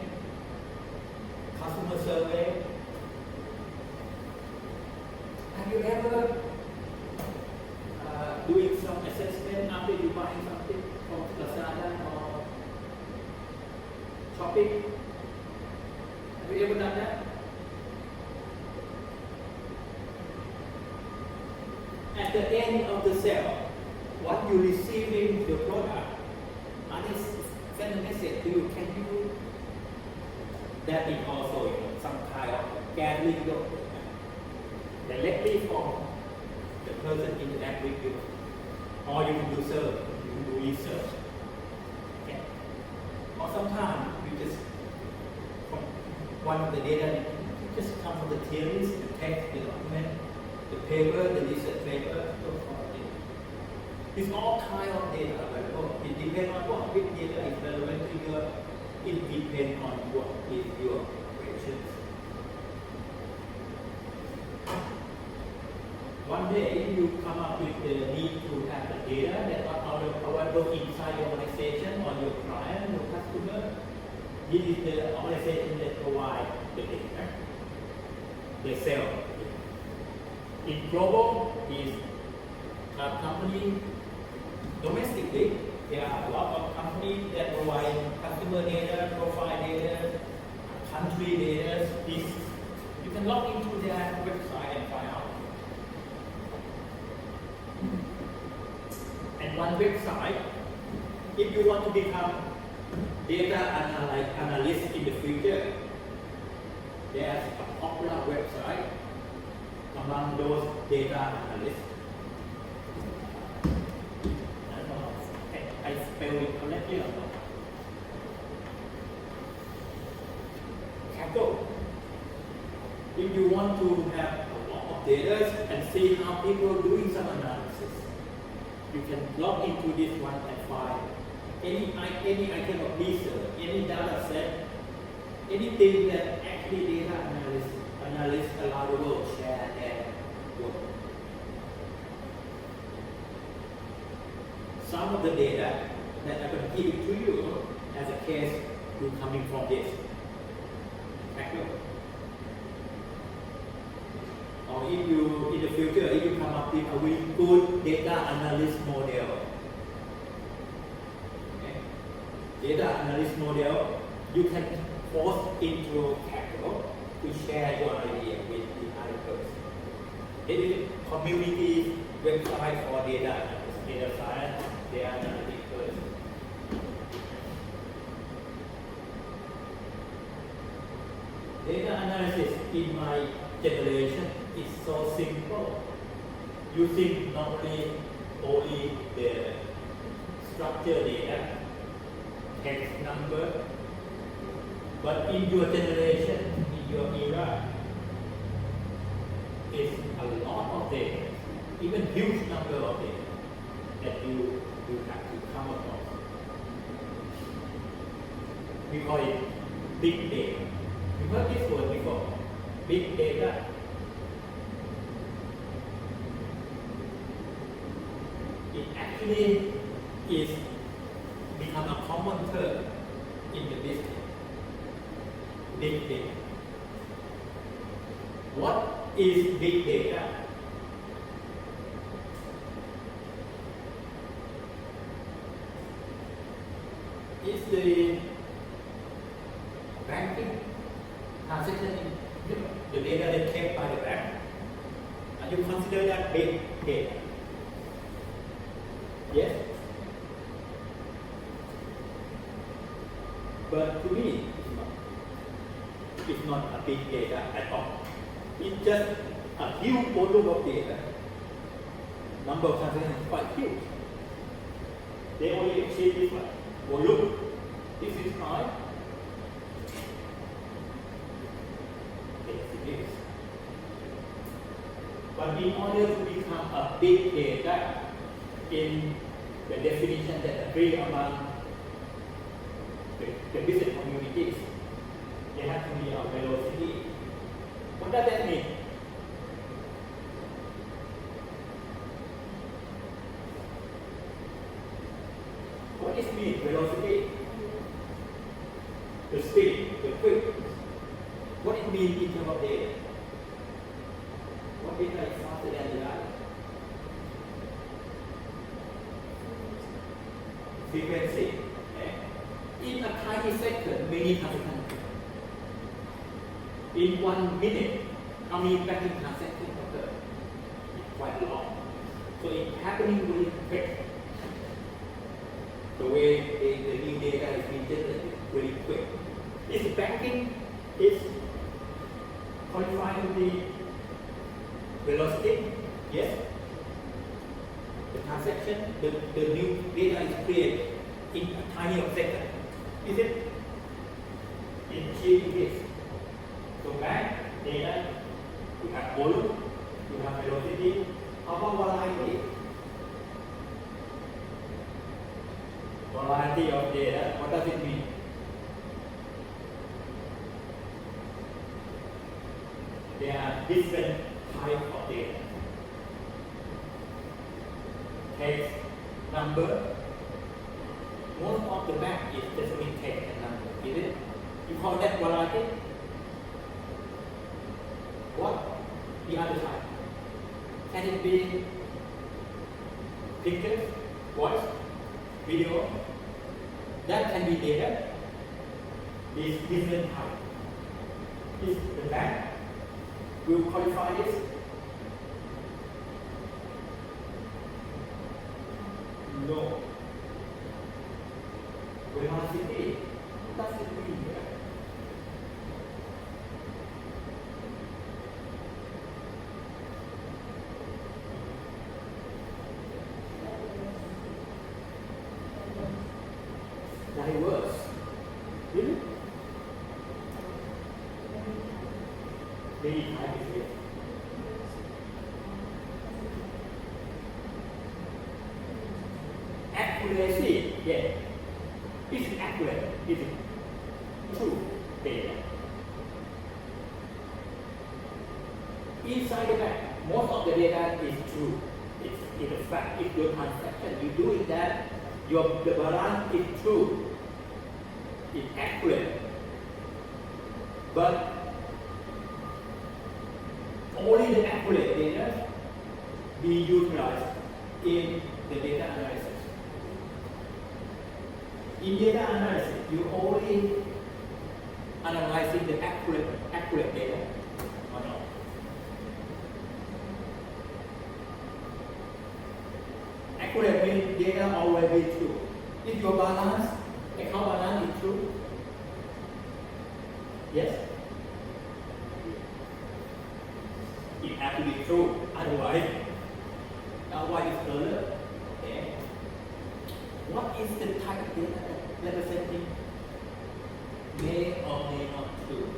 customer survey. Have you ever doing some assessment after you buying something from Lazada or shopping? Have you ever done that? At the end of the sale, what you receiving the product, others send a message to you. Can you? That is also some kind of gathering directly from the person interact with you, or you can do search, you can do research. Okay. Or sometimes you just from one of the data you just come from the theories, the text, the document, the paper, the research paper, those kind of things. It's all kind of data available. It depends on what big data is relevant to your. It depends on what is your questions. One day you come up with the need to have the data that are available inside your organization or your client, your customer. This is the organization that provide the data. They sell. In global is a company domestically. There are a lot of companies that provide customer data, profile data, country data. This you can log into their website and find out. And one website, if you want to become data analyst in the future, there's a popular website among those data analysts. I spell it correctly or not? Kaggle. If you want to have a lot of data and see how people are doing some analysis, you can log into this one and find any item of research, any data set, anything that actually data analysts around the world share their work. Some of the data that I'm going to give it to you as a case will coming from this. Or if you, in the future, if you come up with a really good data analyst model, okay? Data analyst model, you can post into Kaggle to share your idea with the other person. It is a community website for data analysts, data science, data analytics person. Data analysis in my generation is so simple. Using not only the structured data, text number, but in your generation, in your era, it's a lot of data, even huge number of data that you have to come across. We call it big data. You heard this word before, big data. It actually is become a common term in the business. Big data. What is big data? It's the banking transaction, the data that kept by the bank. And you consider that big data? Yes? But to me, it's not a big data at all. It's just a huge volume of data. Number of transactions is quite huge. They only exchange this one. Volume. This is high. Yes, it is. But in order to become a big data, in the definition that agree among the business communities, they have to be a velocity. What does that mean? What is mean velocity? The speed, the quick. What it means in terms of data? What data is faster than the other? Frequency. Okay? In a tiny second, many transactions. In 1 minute, how many banking transactions occur? It's quite long. So it's happening really quick. The way the new data is being generated really quick. Is banking is qualified to the velocity? Yes. The transaction, the new data is created in a tiny of second. Is it? In achieving this. So bank data, you have volume, you have velocity. How about variety? Variety of data, what does it mean? There are different types of data. Text, number. Most of the bank is just only text and number, is it? You call that variety? What? The other type? Can it be pictures, voice, video? That can be data. These different types. Is the bank will qualify this? No. Velocity. What does it mean here? Diverse. Really? Many types here. Accuracy, yeah. Is it accurate? Is it true data? Inside the bank, most of the data is true. It's a fact. If your transaction, you doing that, the balance is true. It's accurate. But only the accurate data be utilized in the data analysis. In data analysis, you only analyzing the accurate data or not. Accurate means data always be true. If your balance, account balance is true, yes, it has to be true. Otherwise it's error. Okay. What is the type of data that representing may or may not true?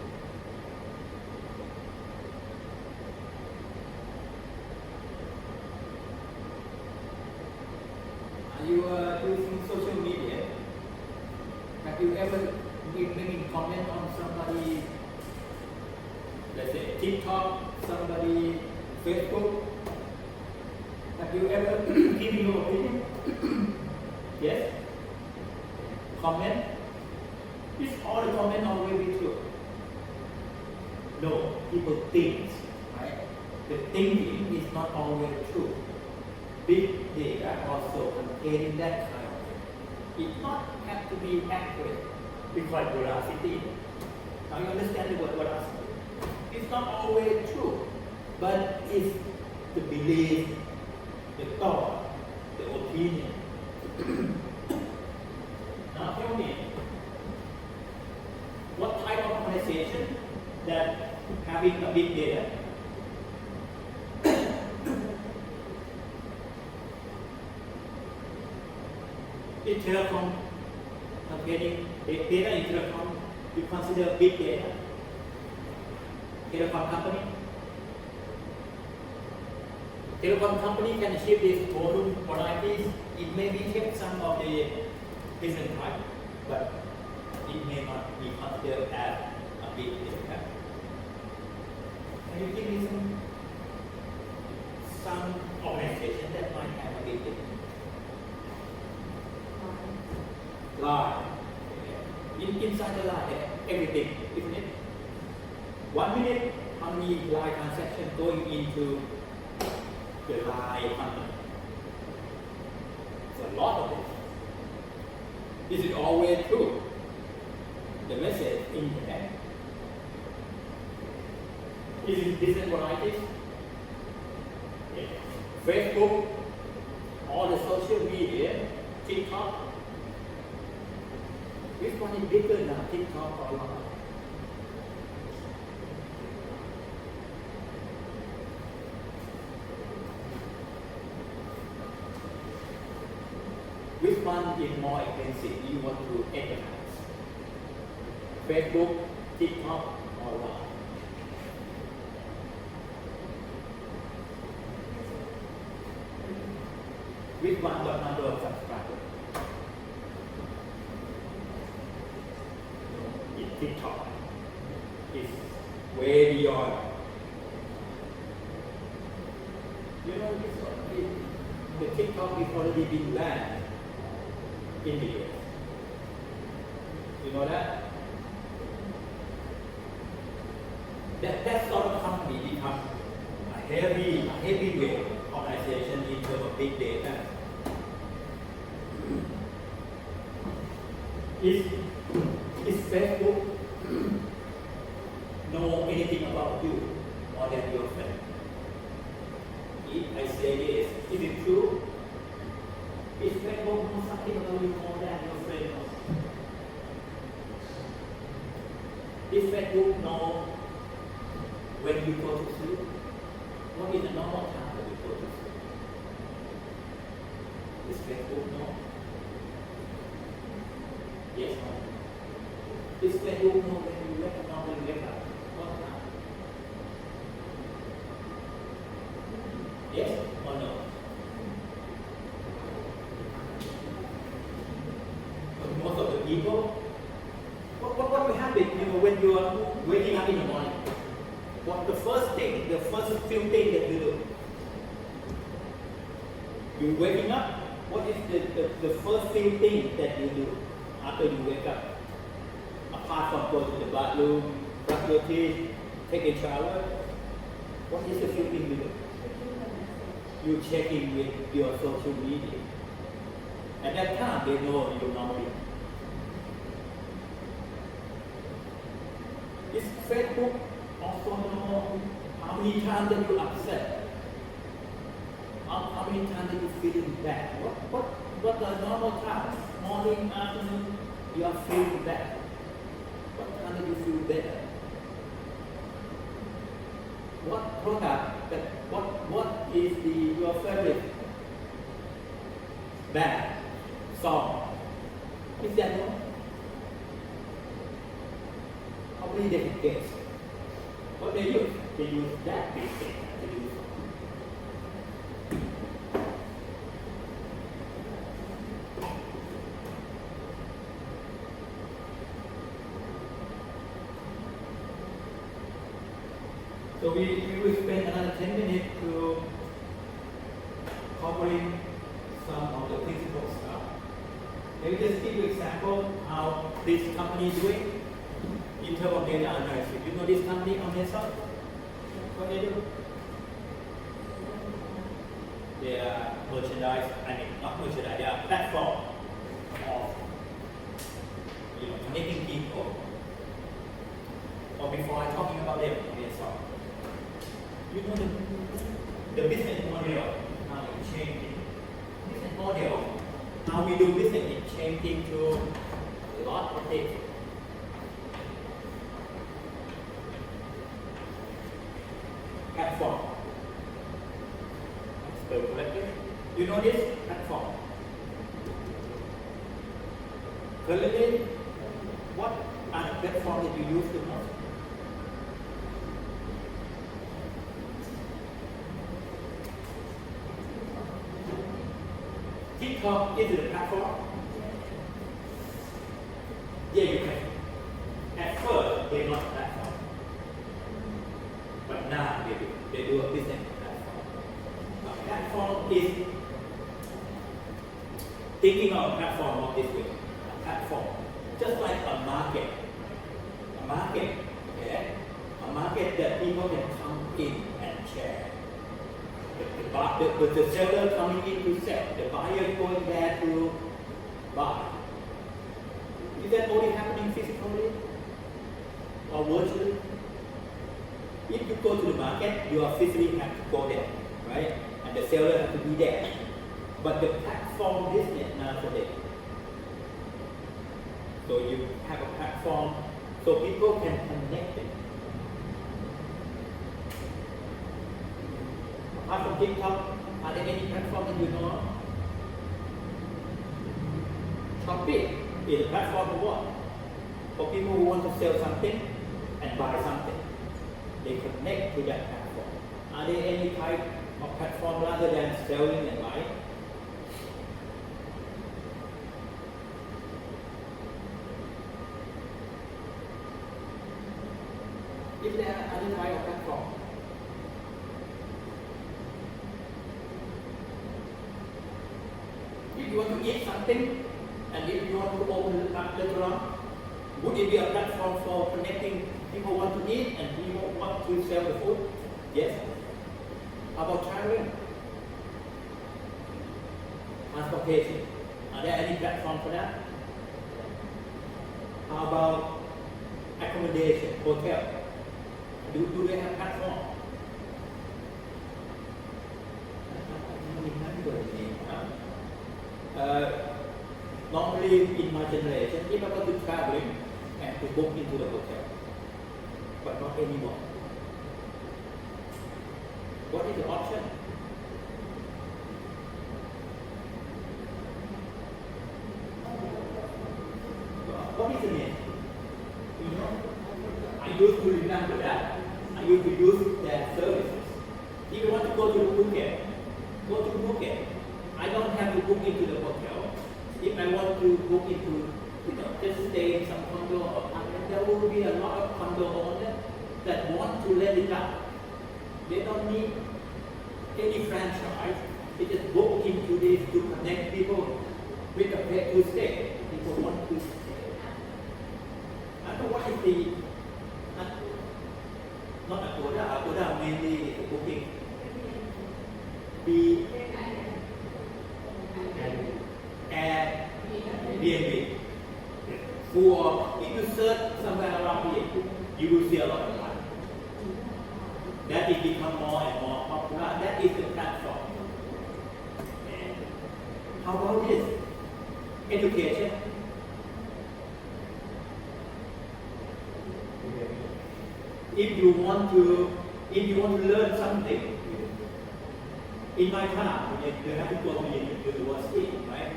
TikTok, somebody, Facebook. Have you ever given your opinion? Yes? Comment? Is all the comment always be true? No, people think, right? The thinking is not always true. Big data also containing that kind of thing. It not have to be accurate. We call it veracity. Now you understand the word veracity? It's not always true, but it's the belief, the thought, the opinion. Now tell me, what type of organization that having a big data? In telecom, containing data in telecom, you consider big data. Telecom company. Telecom company can achieve this volume varieties. It may be kept some of the business type, but it may not be considered as a big data. Can you give me some organization that might have a big data? Line. Inside the line, everything, isn't it? 1 minute, how many line transactions going into the line company? It's a lot of it. Is it always true? The message in there. Is it different varieties? Yeah. Facebook, all the social media, TikTok. Which one is bigger than TikTok or Line? Which one is more expensive you want to advertise? Facebook, TikTok, or Line? Which one got number of subscribers? TikTok is way beyond. You know, the TikTok is already been banned in the US. You know that? That sort of company become a heavyweight organization in terms of big data. Is Facebook know anything about you more than your friend? If I say this, is it true? Is Facebook know something about you more than your friend knows? Is Facebook know when you go to sleep? What is the normal time that you go to sleep? Is Facebook know? Yes or no? Is Facebook know when you wake up, normally wake up? What time? Yes or no? But most of the people, what will happen, when you are waking up in the morning? What the first few things that you do? You waking up, what is the first few things that you do after you wake up? Apart from going to the bathroom, brush your teeth, take a shower, what is the few things you do? You check in with your social media. At that time, they know you normally. Is Facebook also know how many times that you upset? How many times that you feeling bad? What the normal times? Morning, afternoon, you are feeling bad. What time do you feel better? What product what is your favorite band song? Is that one? How many they guess? What they use? They use that big thing. They use we will spend another 10 minutes to covering some of the principal stuff. Let me just give you an example how this company is doing in terms of data analysis. You know this company on this side? What they do? They are merchandise, not merchandise, they are platform of connecting people. Or before I'm talking about them on this side. You know the business model, how it's changing. Business model, how we do business is changing to a lot of things. Platform. Spell correctly. You know this platform. Currently, what are the platforms that you use the most? TikTok is the platform. Yeah, you can. At first, they're not a platform. But now they do. They do a business platform. A platform is thinking of a platform of this way. A platform. Just like a market. A market, okay? A market that people can come in and share. The seller coming in to sell, the buyer going there to buy. Is that only happening physically or virtually? If you go to the market, you are physically have to go there, right? And the seller has to be there. But the platform business now today. So you have a platform so people can connect it. Apart from TikTok, are there any platforms that you know of? Shopee is a platform for what? For people who want to sell something and buy something. They connect to that platform. Are there any type of platform rather than selling and buying? If there are other type of platform, if you want to eat something and if you want to open a restaurant, would it be a platform for connecting people who want to eat and people who want to sell the food? Yes. How about traveling? Transportation. Are there any platform for that? How about accommodation, hotel? Do they have platform? Normally in my generation, if I go to traveling, I have to book into the hotel, but not anymore. What is the option? What is the name? You know, I used to remember that. I used to use their services. If you want to go to Phuket, go to Phuket. I don't have to book into the hotel. If I want to book into, just stay in some condo or apartment, there will be a lot of condo owners that want to let it out. They don't need any franchise. They just book into this to connect people with a place to stay. People want to stay. Otherwise, not Agoda mainly booking. Airbnb. For if you search somewhere around here, you will see a lot of that. That is become more and more popular. That is the platform. And how about this? Education. If you want to learn something, in my time, you have to go to university, right?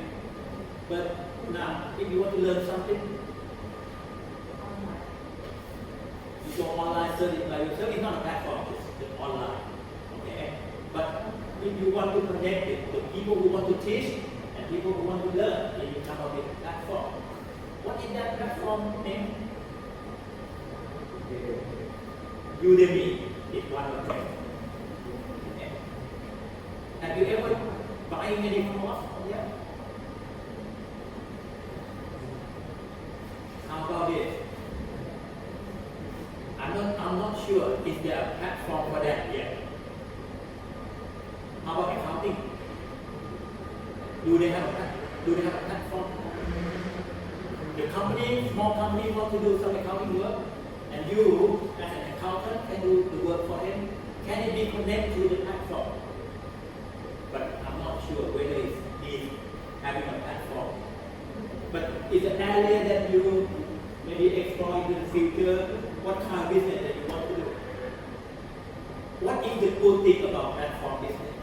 But now, if you want to learn something, you go online, search it by yourself. It's not a platform, it's online. Okay? But if you want to connect it to people who want to teach and people who want to learn, then you come up with a platform. What is that platform name? Udemy. It's one of them. Okay. Have you ever buying any clothes from them? How about this? I'm not sure if there are platform for that yet. How about accounting? Do they have a platform? The company, small company, want to do some accounting work, and you, as an accountant, can do the work for them. Can it be connected to the platform? But I'm not sure whether it's having a platform. But it's an area that you maybe explore in the future. What kind of business that you want to do? What is the good thing about platform business?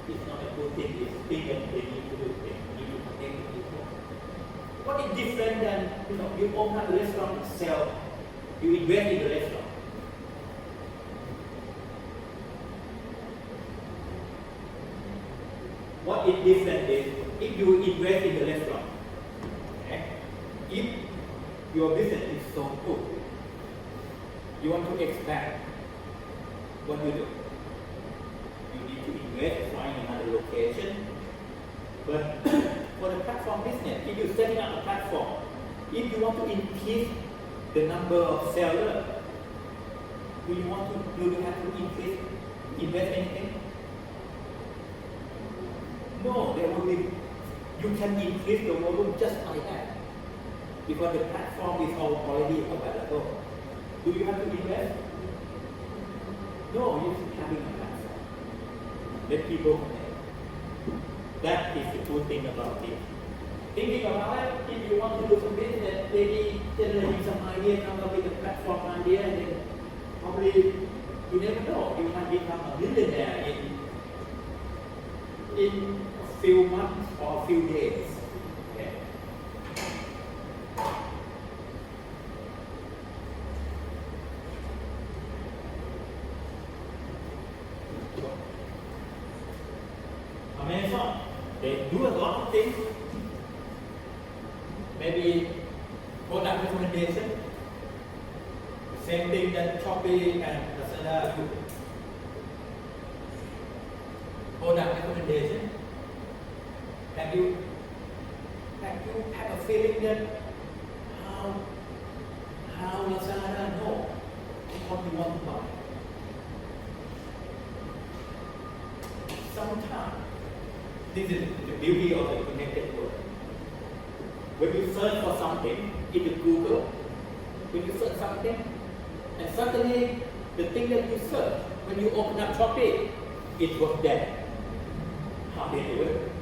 It's not a good thing, it's a thing that they need to do. They need to connect with people. What is different than, you open up a restaurant and sell, you invest in the restaurant. What is different is, if you invest in the restaurant, okay, if your business is so good, you want to expand, what do? You need to invest, find another location. But for the platform business, if you're setting up a platform, if you want to increase the number of sellers, do you have to invest anything? No, there will be, you can increase the volume just like that. Because the platform is already available. Do you have to invest? No, you're having a platform. Let people connect. That is the good thing about it. Thinking about it, if you want to do some business, maybe generating some idea, come up with a platform idea, and then probably, you never know, you might become a millionaire in a few months or a few days. Okay. Amazon, they do a lot of things. Maybe product recommendation, same thing that Shopee and Lazada do. Product recommendation. Have you had a feeling that how Lazada know what you want to buy? Sometimes this is the beauty of the connected world. When you search for something in the Google, when you search something, and suddenly the thing that you search, when you open up Shopee, it was there. How they do it?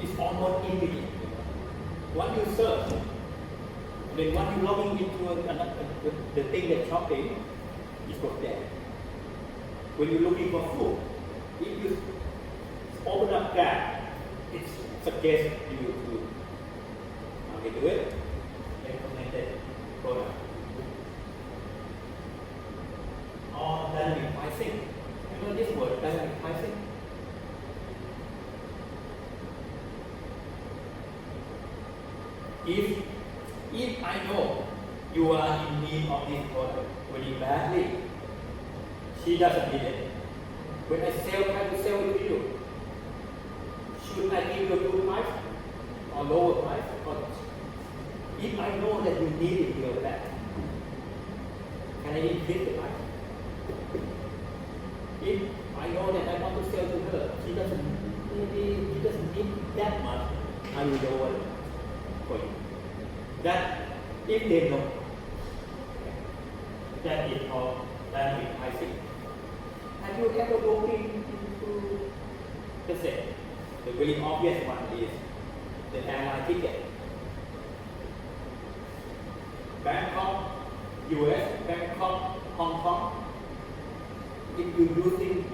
It's almost immediate. When you search, then when you log into the thing that Shopee, it was there. When you're looking for food, if you open up that, it suggests you to how they do it, recommended product. Or dynamic pricing. You know this word, dynamic pricing? If I know you are in need of this product very badly, she doesn't need it. When I try to sell it to you, should I give you a good price or lower price? If I know that you need it here back, can I increase the price? If I know that I want to sell to her, she doesn't need that much, I will lower it for you. That if they know, that is called dynamic pricing. Have you ever looked into, let's say, the very obvious one is the airline ticket. Bangkok, US, Bangkok, Hong Kong. If you think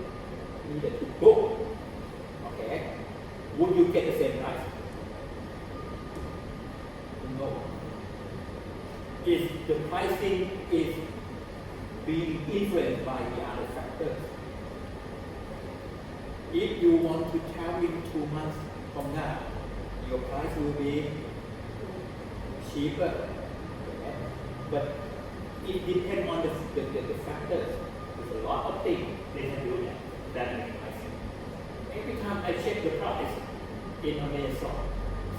needed to go, okay, would you get the same price? No. If the pricing is being influenced by the other factors, if you want to travel in 2 months from now, your price will be cheaper. Okay? But it depends on the factors. There's a lot of things they can do that make pricing. Every time I check the price in Amazon,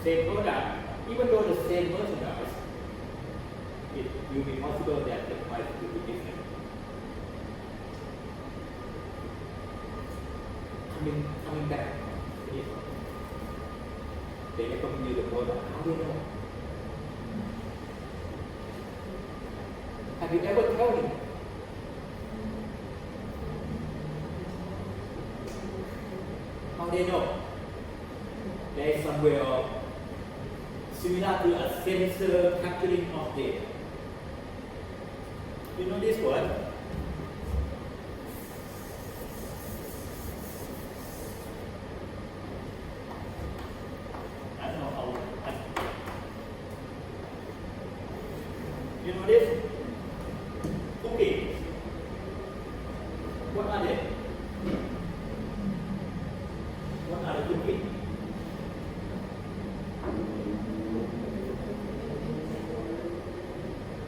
same product, even though the same merchandise, it will be possible that the price will be different. Coming back to this one. They recommend you the product. How do you know? Have you ever told him? How do you know? There is somewhere similar to a sensor capturing of data. You know this one? I don't know how. You know this? Cookies. What are they? What are the cookies?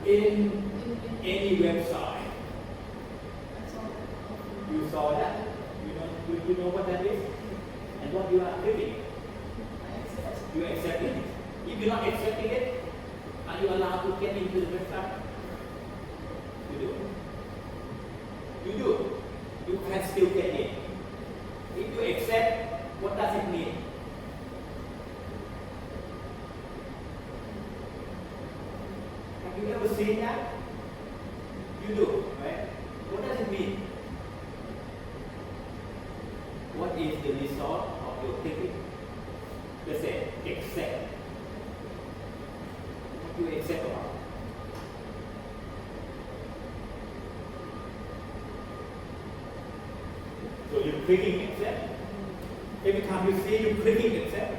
In any website, you saw that? You know what that is? And what you are clicking? You accept it. If you're not accepting it, are you allowed to get into the website? You do. You do. You can still get in. If you accept, what does it mean? Have you ever seen that? You do, right? What does it mean? What is the result of your thinking? Let's say, accept. What do you accept about? So you're clicking accept. Every time you see, you're clicking accept.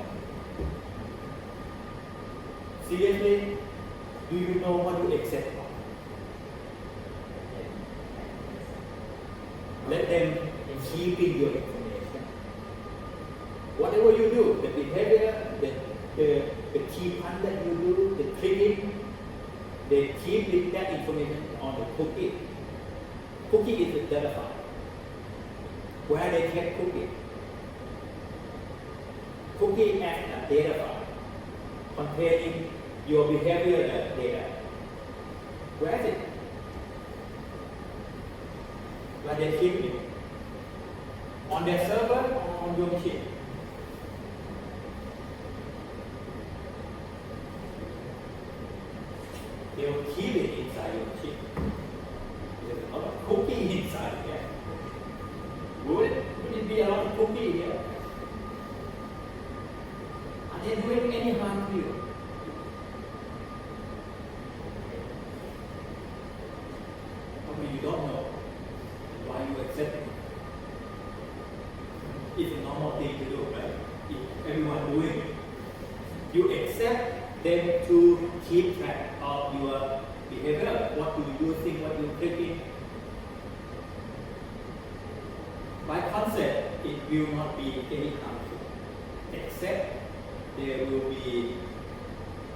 Seriously, do you know what you accept about? Let them keep in your information. Whatever you do, the behavior, the key point that you do, the clicking, they keep that information on the cookie. Cookie is the data file. Where they keep cookie? Cookie as a data file containing your behavioral data. Where is it? Where they keep it? On their server or on your machine? They will keep it inside your machine. There's a lot of cookie inside here. Would it be a lot of cookie here? Are they doing any harm to you? Probably you don't know why you accept it. It's a normal thing to do, right? If everyone doing it. You accept them to keep track of your behavior. What do you think, what you thinking. By concept, it will not be any harmful, except there will be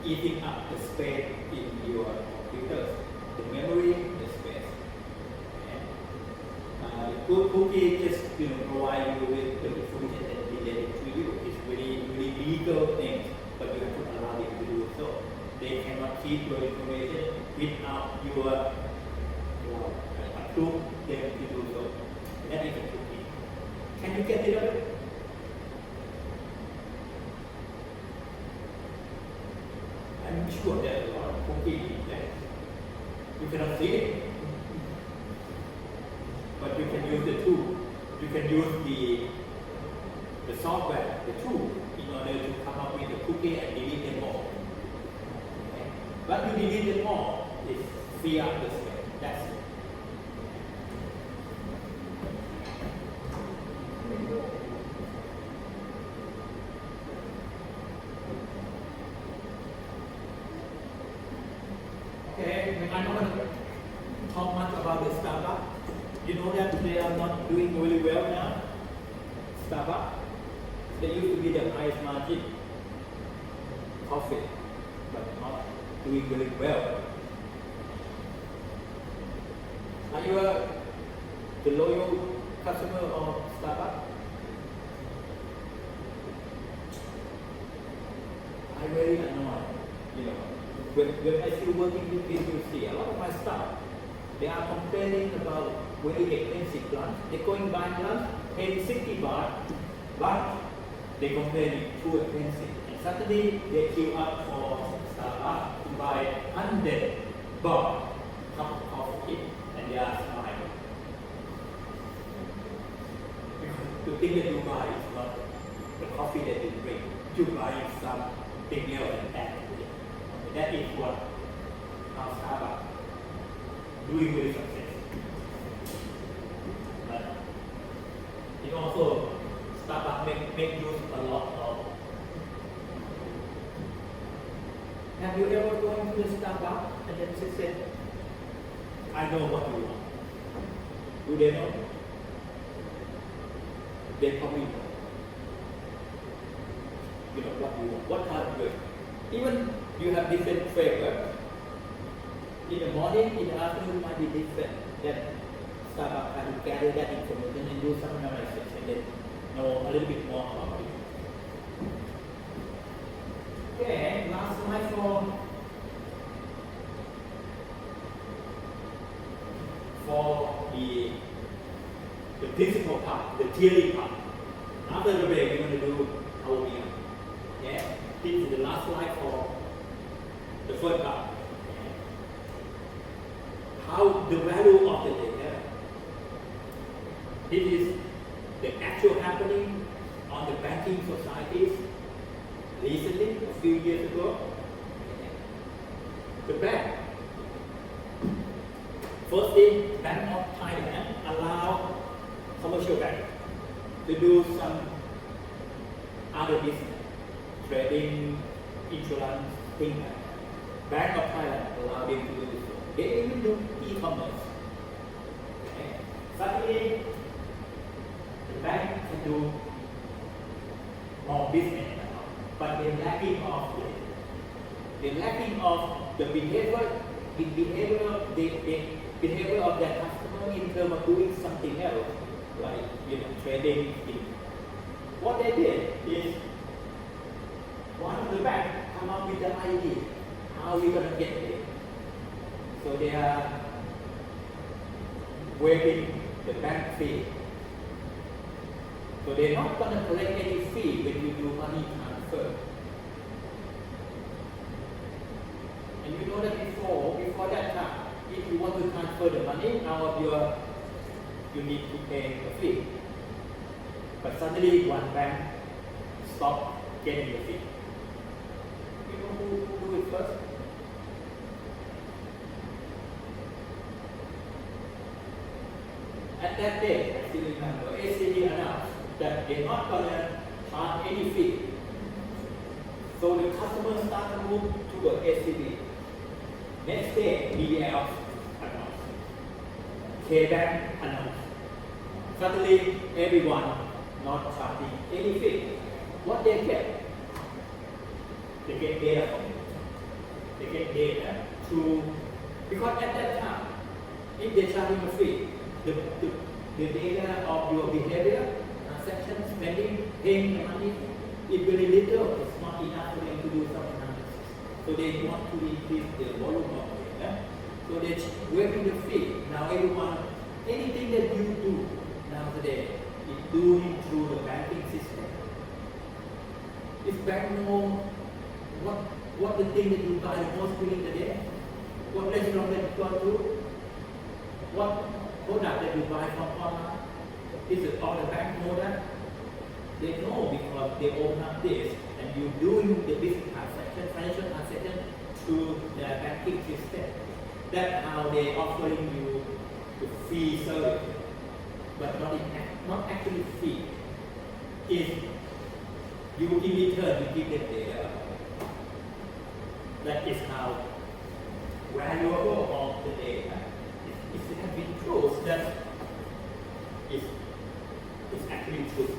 eating up the space in your computers, the memory, the space. The good cookie just provide you with the information that is related to you. It's really legal things, but you have to allow them to do so. They cannot keep your information without your approve them to do so. That is a cookie. Can you get rid of it? I'm sure there's a lot of cookies in there. You cannot see it. But you can use the tool. You can use the software, the tool, in order to come up with a cookie and delete them all. Okay? But you delete them all, it's free up the space. That's it. Okay, I'm not going to talk much about the startup. You know that they are not doing really well now. Starbucks, they used to be the highest margin coffee, but not doing very well. Are you the loyal customer of Starbucks? I very annoyed, you know. When I still working with PwC, a lot of my staff, they are complaining about very expensive lunch. They're going buy lunch, paying 60 baht, but they complaining too expensive. And suddenly they queue up for Starbucks to buy 100 baht cup of coffee, and they are smiling. Because the thing that you buy is not the coffee that you drink. You buy something else and add to it. That is what our Starbucks doing very successful. But it also Starbucks make use a lot of. Have you ever gone to the Starbucks and then she said, I know what you want? Do they know? They probably know. You know what you want, what kind of drink. Even you have different flavors. In the morning, in the afternoon might be different. Then Starbucks can gather that information and do some analysis and then know a little bit more about it. Okay, last slide for the principal part, the theory part. After the break, we're going to do our VR. Okay, this is the last slide for the first part. Okay. How the value of the data. This is the actual happening on the banking societies recently, a few years ago. Okay. The bank. First thing, Bank of Thailand allow commercial bank to do some other business. Trading, insurance, things like that. Bank of Thailand allow them to do this. They even do e-commerce. Okay. Suddenly, the bank can do more business now, but they're lacking of the behavior of their customer in terms of doing something else, like trading. What they did is one of the bank come up with the idea how we gonna get there. So they are waiving the bank fee. So they're not gonna collect any fee when you do money transfer. And you know that before that time, if you want to transfer the money out of you need to pay a fee. But suddenly one bank stopped getting the fee. You know who do it first? At that day, I still remember, ACB announced that they're not going to charge any fee. So the customers start to move toward ACB. Next day, BBL announced. K-Bank announced. Suddenly, everyone not charging any fee. What they get? They get data from it. They get data because at that time, if they're charging a fee, the data of your behavior, transaction, spending, paying the money, is very little. It's not enough for them to do some analysis. So they want to increase the volume of data. So they're waiving the fee. Now everyone, anything that you do now today is doing through the banking system. If bank know what the thing that you buy the most during the day, what restaurant that you go to, what product that you buy from online, is it all the bank know that? They know because they open up this and you doing the business transaction, financial transaction through their banking system. That's how they offering you the free service, but not actually free. If you in return you give them data, that is how valuable of the data. It has been proved that it's actually true.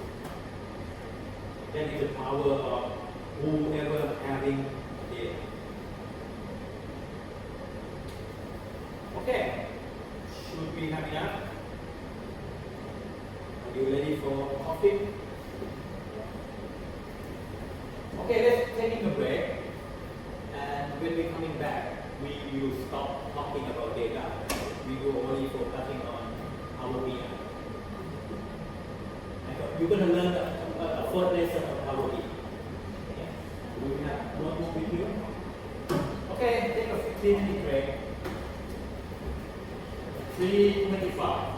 That is the power of whoever having data. Okay, should we have enough? Are you ready for coffee? Okay, let's take a break. And when we're coming back, we will stop talking about data. We will only focusing on Power BI. You're going to learn a fourth lesson of Power BI. Okay? We will have notebook with you. Okay, take a 15-minute break. 3:25.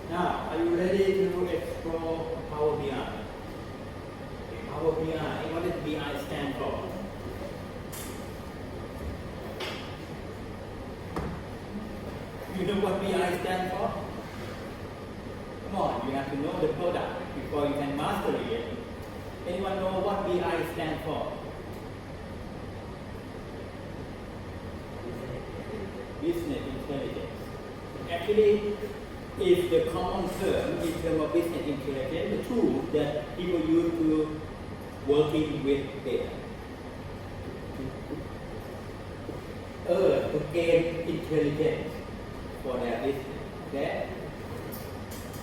Now, are you ready to explore Power BI? Okay, Power BI, what does BI stand for? You know what BI stands for? Come on, you have to know the product before you can master it. Anyone know what BI stands for? Business intelligence. Actually, it's the common term in terms of business intelligence, the tool that people use to working with data. To gain intelligence for their business. Okay?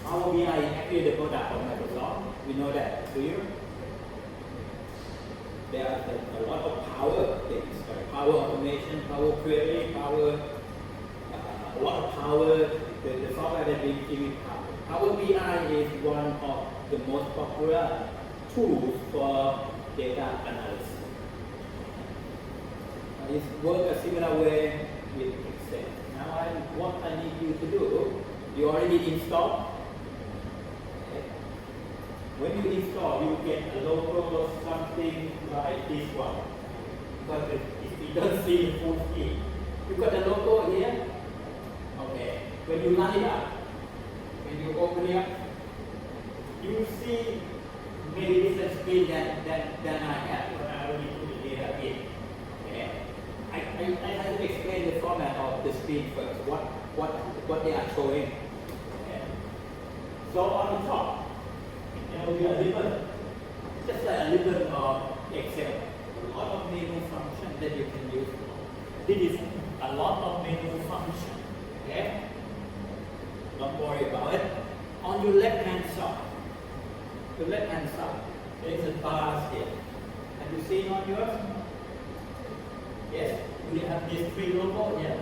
Power BI is actually the product of Microsoft. We know that. Do you? There are a lot of power things, like power automation, power query, power, a lot of power. The software that we give power. Power BI is one of the most popular tools for data analysis. It works a similar way with Excel. Now, what I need you to do, you already installed. Okay. When you install, you get a logo, something like this one. Because if you don't see the full screen, you got the logo here. Okay. When you line it up, when you open it up, you will see many different screens than I have. Because I already put the data in. Okay. I have to explain the format of the screen first, what they are showing. Okay. So on the top, there will be a ribbon, just like a ribbon of Excel. A lot of menu functions that you can use. This is a lot of menu functions. Okay? Don't worry about it. On your left-hand side, there is a bar here. Have you seen on yours? Yes, we have these three logos here.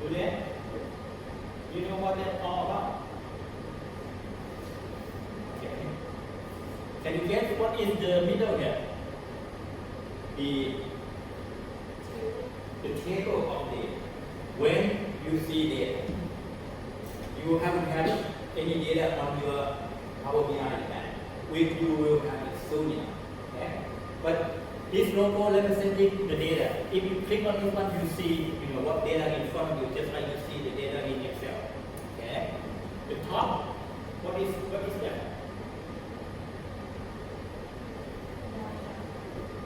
Do they? You know what that's all about? Okay. Can you guess what is the middle here? The table of data. When you see data, you haven't had any data on your Power BI account. You will have it soon enough. Okay? But this logo representing the data. If you click on this one, you see what data in front of you, just like you see the data in Excel. Okay? The top, what is that?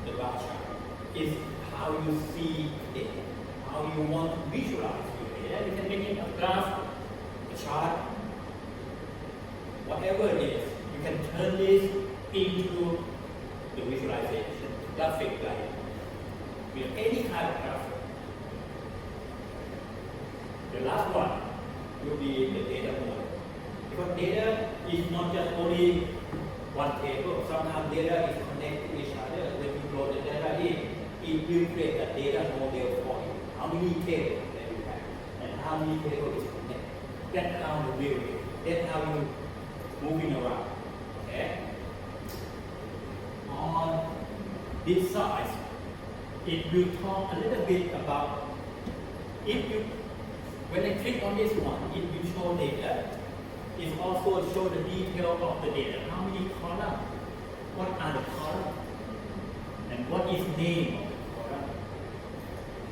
The bar chart is how you see data, how you want to visualize your data. You can make it a graph, a chart, whatever it is. You can turn this into the visualization, graphic like any kind of graphic. The last one will be the data model. Because data is not just only one table. Sometimes data is connected to each other. When you load the data in, it will create a data model for you. many tables that you have and how many tables is connected. That's how the wheel is. That's how you moving around. Okay? On this side, it will talk a little bit about if you when I click on this one, it will show data. It also show the detail of the data. How many columns? What are the columns? And what is name of the column?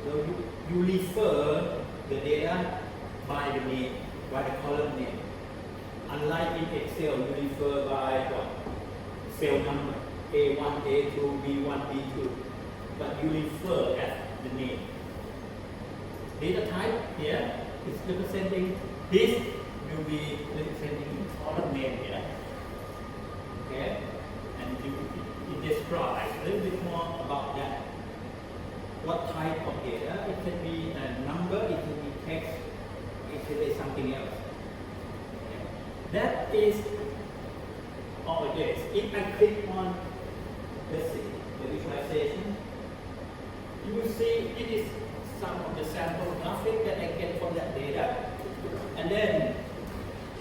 So you refer the data by the name, by the column name. Unlike in Excel, you refer by what? Cell number, A1, A2, B1, B2. But you refer as the name. Data type here is representing this will be representing column name here. Okay? And it describes a little bit more about that. What type of data? It can be a number, it can be text, it can be something else. Okay. That is all it is. If I click on, let's see, the visualization, you will see it is some of the sample graphic that I get from that data. And then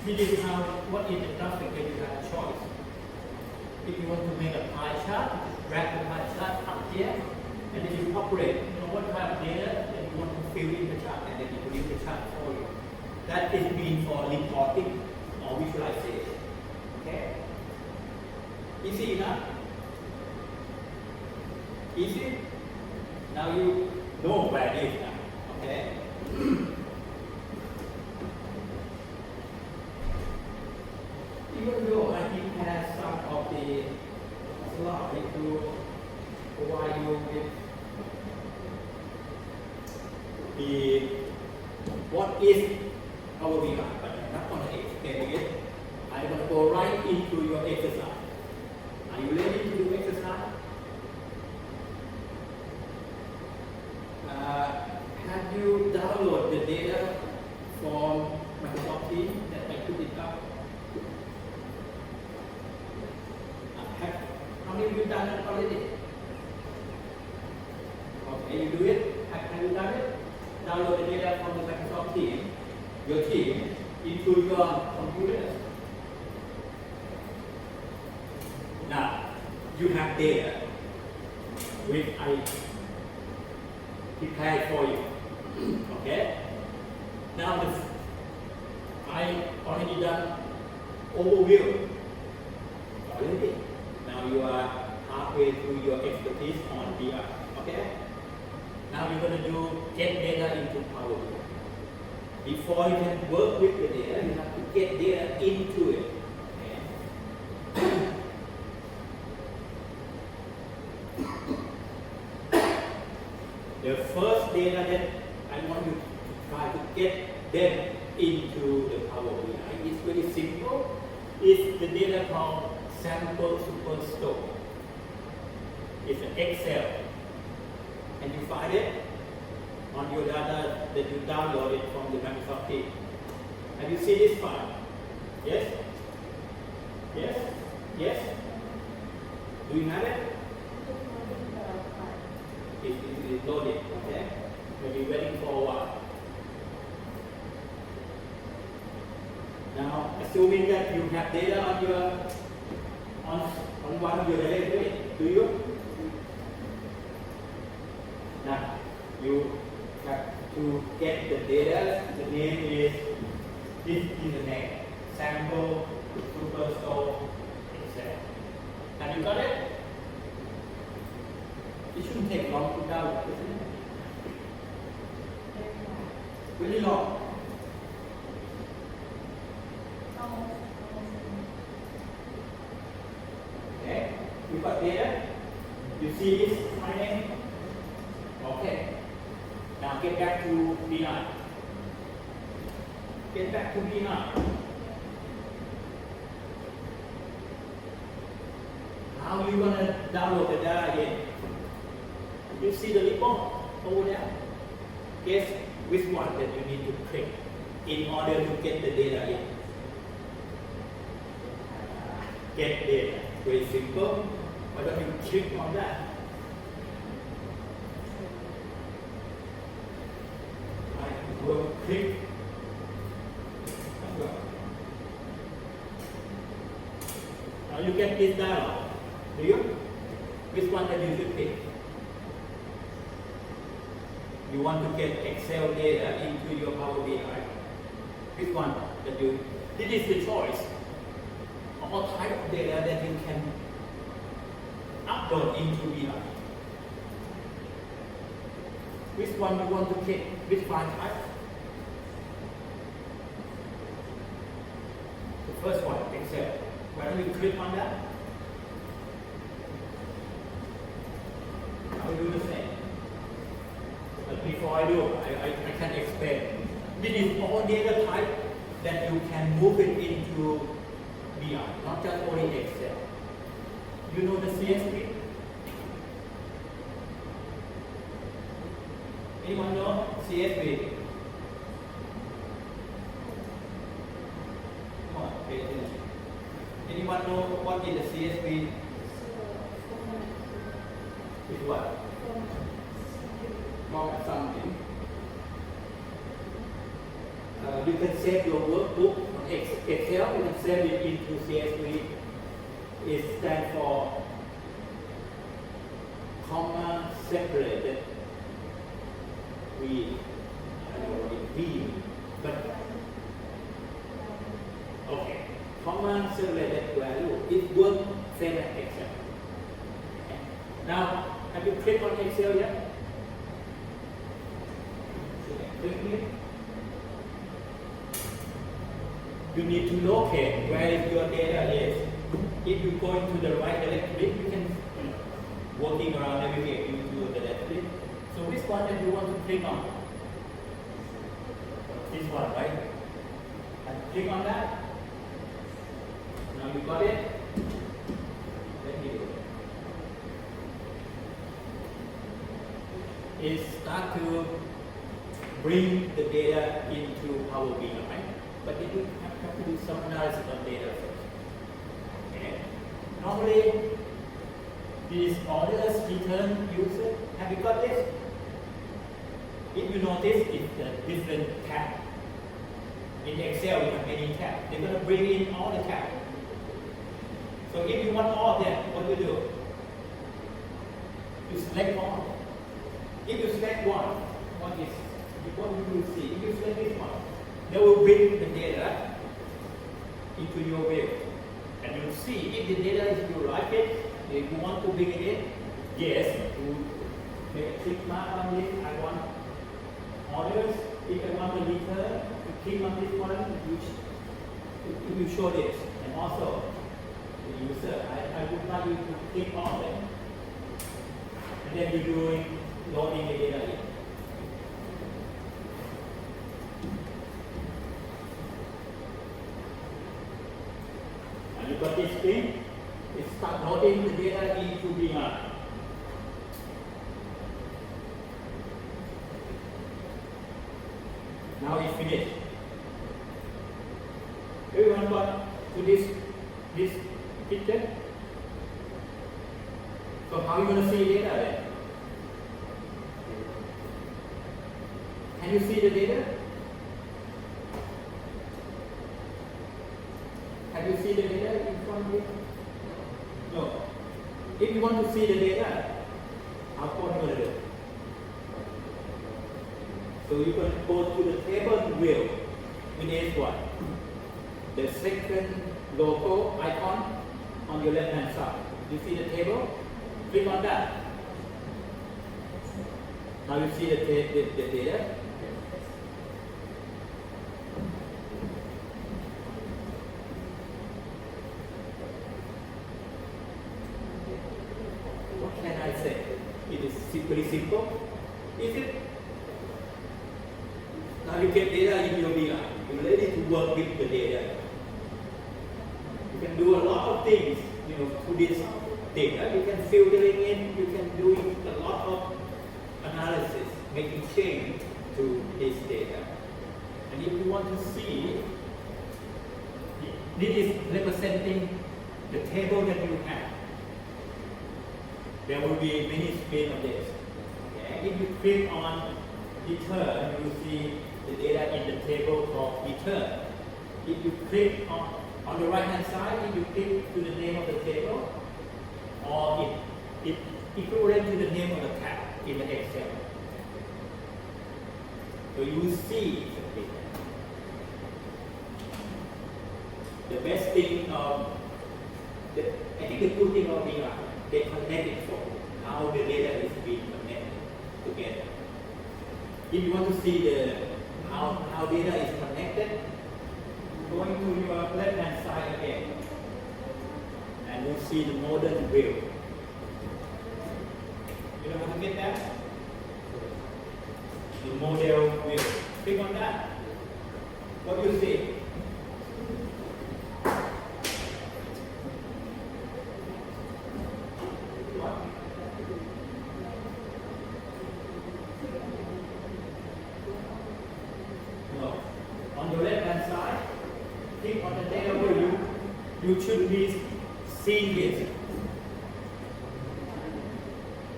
figure out what is the graphic that you have a choice. If you want to make a pie chart, drag the pie chart up here, and then you populate, what kind of data that you want to fill in the chart, and then you produce the chart for you. That is mean for reporting or visualization. Okay? Easy enough? Easy? Now you know where it is now. Okay? Even though I prepare some of the slides to provide you with the what is our BI, but I'm not going to explain it. I'm going to go right into your exercise. Are you ready to do exercise? Have you downloaded the data from Microsoft Teams that I put it up? How many of you done it already? Okay, you do it. Have you done it? Download the data from the Microsoft Teams, your team, into your computers. Now, you have data which I prepared for you. Okay? Now, I already done overview already. Now you are halfway through your expertise on BI. Okay? Now you're going to do get data into Power BI. Before you can work with the data, you have to get data into it. Okay? The first data that I want you to try to get them into the Power BI is very simple. It's the data called sample superstore. It's an Excel. And you find it on your data that you downloaded from the Microsoft Teams. Have you seen this file? Yes? Yes? Yes? Do you have it? It is loaded, okay? You'll be waiting for a while. Now, assuming that you have data on your on one of your database, do you? Now, you have to get the data. The name is this is the name. Sample Superstore Excel. Have you got it? It shouldn't take long to download, isn't it? Really long. Okay, you got data. You see this finding? Okay. Now get back to BI. Get back to BI. How are you going to download the data again? You see the report over there? Guess which one that you need to click in order to get the data in. Get data. Very simple. Why don't you click on that? will click. Now you get this dialog. Do you? Which one that you should pick? You want to get Excel data into your Power BI. Which one that you? This is the choice. All type of data that you can upload into BI. Which one you want to pick? Which file type? The first one, Excel. Why don't you click on that? I will do the same. But before I do, I can explain. This is all data type that you can move it into BI, not just only Excel. You know the CSV? Anyone know CSV? Come on, pay attention. Anyone know what is the CSV? Is what? Format something. You can save your workbook on Excel, you can save it into CSV. It stands for comma separated V. I don't know what it means, but okay. Comma separated value. It works same as Excel. Okay. Now, have you clicked on Excel yet? Click it. You need to locate where your data is. If you go into the right directory, you can working around everywhere into the directory. So which one that you want to click on? This one, right? And click on that. Now you got it. Let me do it. It start to bring the data into Power BI, but you have to do some analysis of data first. Okay. Normally, these orders return user. Have you got this? If you notice, it's a different tab. In Excel, you have many tabs. They're going to bring in all the tabs. So if you want all of them, what do you do? You select all. If you select one, what will you see? If you select this one, they will bring the data into your view. And you'll see if the data is you like it, if you want to bring it in, yes, you make a tick mark on this. I want orders. If I want to return, you click on this one, you show this. And also, the user, I would like you to click on them. And then you're doing loading the data in. And you got this thing, it starts loading the data into BI. Now it's finished. Everyone got to this picture? So how are you going to see data then? Can you see the data? Can you see the data in front of you? No. If you want to see the data, how are you going to do? So you can go to the table view in S1. The second logo icon on your left hand side. You see the table? Click on that. Now you see the data. What can I say? It is pretty simple. Is it? Now you get data in your BI. You're ready to work with the data. You can do a lot of things, to this data. You can filtering in. You can do a lot of analysis, making change to this data. And if you want to see, this is representing the table that you have. There will be many screens of this. Okay? If you click on return, you see the data in the table called return. If you click on the right hand side, if you click to the name of the table, or it equivalent to the name of the tab in the Excel. So you will see something. The best thing I think the good thing of BI, they connect it for how the data is being connected together. If you want to see how data is connected, going to your left hand side again, and you see the modern view. You know how to get that? The model view. Click on that. What do you see? What? No. On your left hand side, click on the data view. You should be seeing it.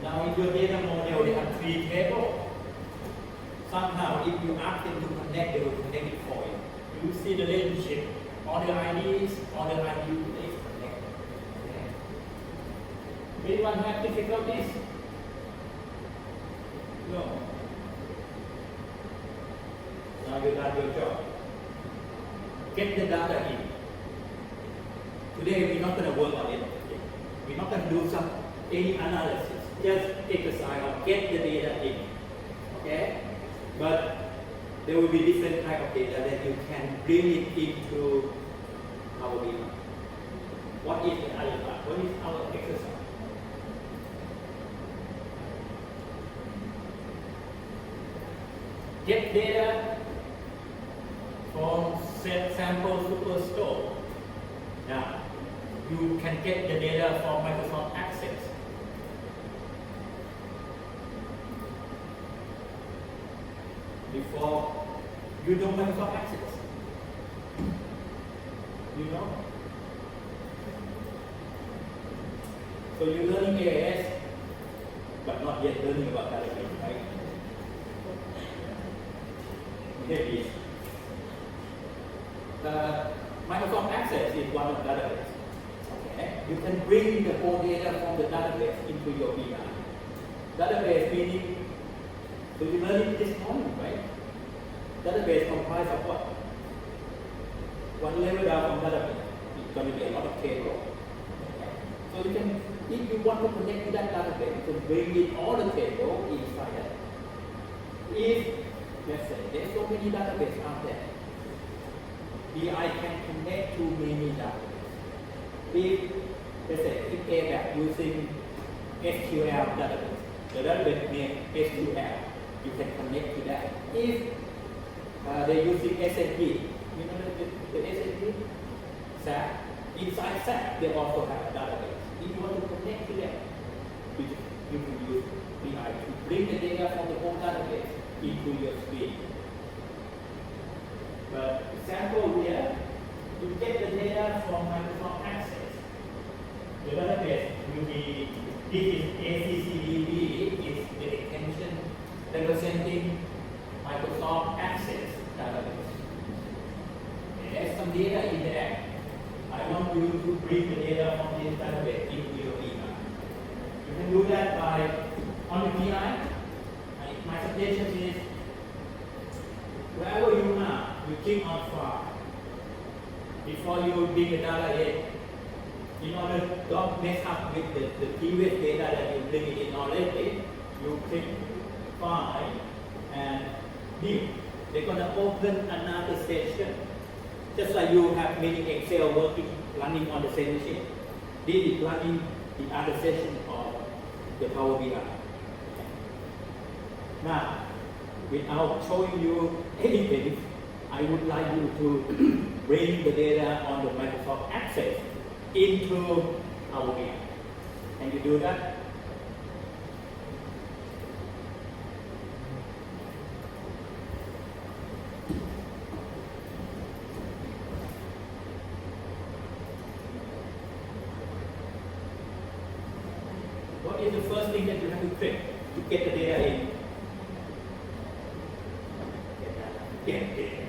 Now in your data model, they have 3 tables. Somehow, if you ask them to connect, they will connect it for you. You will see the relationship. All the IDs is connected. Okay. Anyone have difficulties? No. Now you done your job. Get the data in. Today we're not going to work on it. We're not going to do any analysis. Just exercise or get the data in. Okay? But there will be different type of data that you can bring it into our BI. What is the other part? What is our exercise? Get data from sample superstore. Now, you can get the data from Microsoft Access. Before you know Microsoft Access. You know? So you're learning AIS, but not yet learning about database, right? Maybe. Microsoft Access is one of the database. Okay? You can bring the whole data from the database into your BI. Database meaning, so you learned it this morning, right? Database comprised of what? One level down from database. It's going to be a lot of tables. Okay? So you can, if you want to connect to that database, you can bring in all the tables inside that. If, let's say, there's so many databases out there, BI can connect to many databases. If, let's say, if ABAP using SQL database, the database name SQL, you can connect to that. If they're using SAP, you know the SAP? SAP. Inside SAP, they also have a database. If you want to connect to that, you can use BI to bring the data from the whole database into your screen. But example here, you get the data from Microsoft Access. The database will be, this is ACCDB, is the extension representing Microsoft Access database. There's some data in there. I want you to bring the data from this database into your BI. You can do that by, on the BI, my suggestion is, wherever you are, you click on File. Before you bring the data in, in order to don't mess up with the previous data that you bring it in already, you click File and New. They're going to open another session. Just like you have many Excel working, running on the same machine. This is running the other session of the Power BI. Now, without showing you anything, I would like you to bring the data on the Microsoft Access into Power BI. Can you do that? What is the first thing that you have to click to get the data in? get data.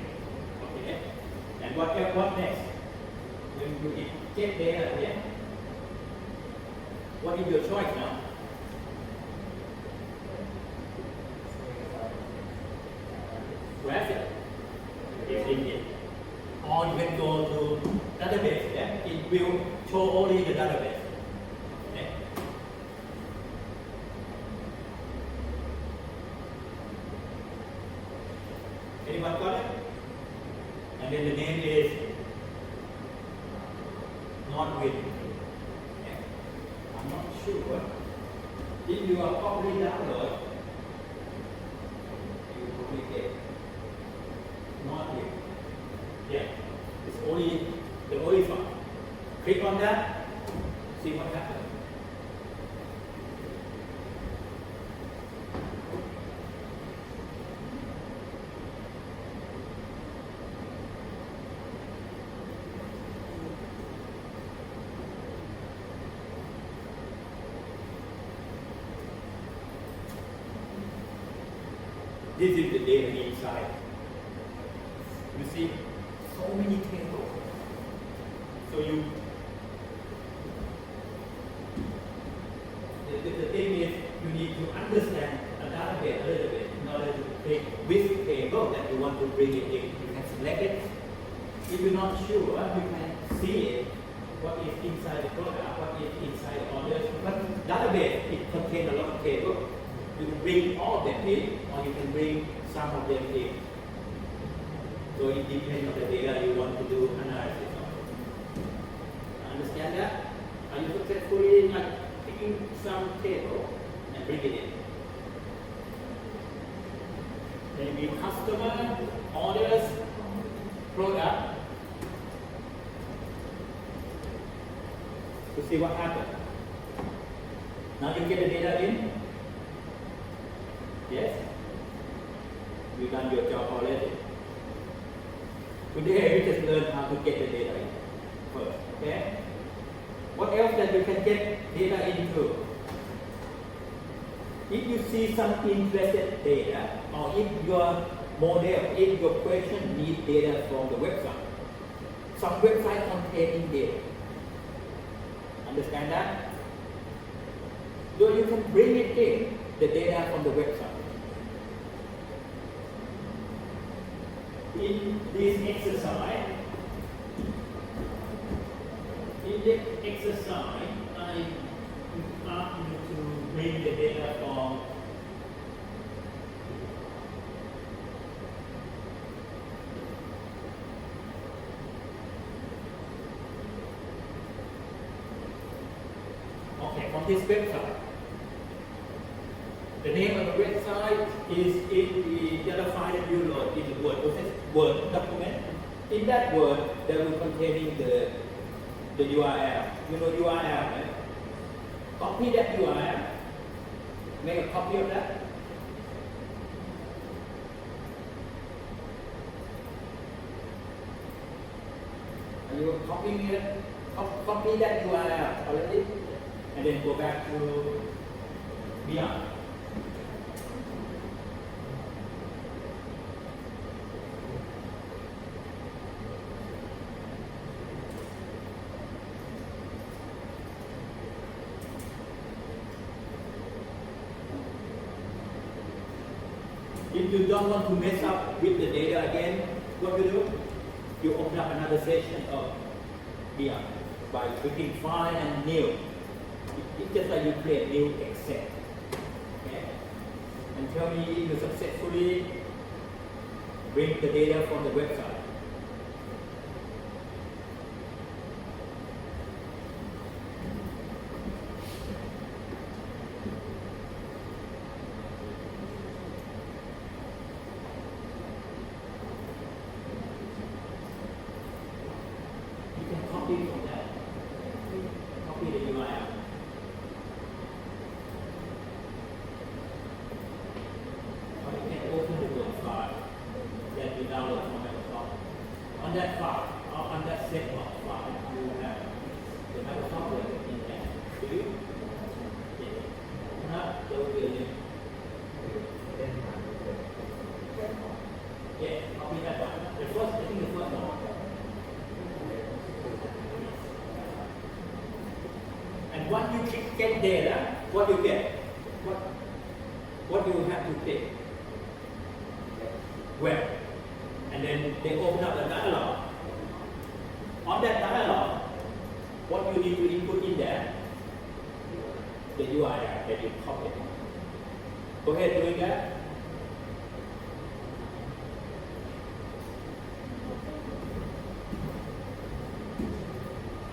Okay. And what next? When you get data, yeah. What is your choice now? Graph it. It's in it. Or you can go to database. Yeah. It will show only the database. Okay. Anyone got it? And then the name is not with. Okay. I'm not sure. If you are probably download, you will probably get not with. Yeah, it's only the only file. Click on that, see what happens. This is the data inside. You see, so many tables. So the thing is, you need to understand a database a little bit in order to pick which table that you want to bring it in. You can select it. If you're not sure, you can see it. What is inside the product, what is inside the orders. But database, it contains a lot of tables. You can bring all of them in, or you can bring some of them in. So it depends on the data you want to do analysis on. Understand that? Are you successfully picking some table and bring it in? Maybe customer, orders, product. To see what happens. Now you get the data in. Yes? You've done your job already. Today we just learned how to get the data in first. Okay? What else that you can get data into? If you see some interested data, or if your model, if your question needs data from the website, some website containing data. Understand that? So you can bring it in, the data from the website. In this exercise, I ask you to bring the data from this website. The name of the website is in the other file that you load in the Word document. In that Word, there will containing the URL. You know URL, right? Copy that URL. Make a copy of that. Are you copying it? Copy that URL already, and then go back to Beyond. If you don't want to mess up with the data again, what you do? You open up another section of Beyond by clicking File and New. It's just like you create new Excel. Okay? And tell me if you successfully bring the data from the website. You can copy from that. Copy the URL. Or you can open the Word file that you download from Microsoft. On that file, or on that set of file, you have the Microsoft Word in there. Do you? Yes. Not those buildings. Yes, copy The first, I think the first one. And once you get data, what you get? What you have to take? Web. And then they open up the dialog. On that dialog, what you need to input in there? The URL that you copy. Go ahead doing that.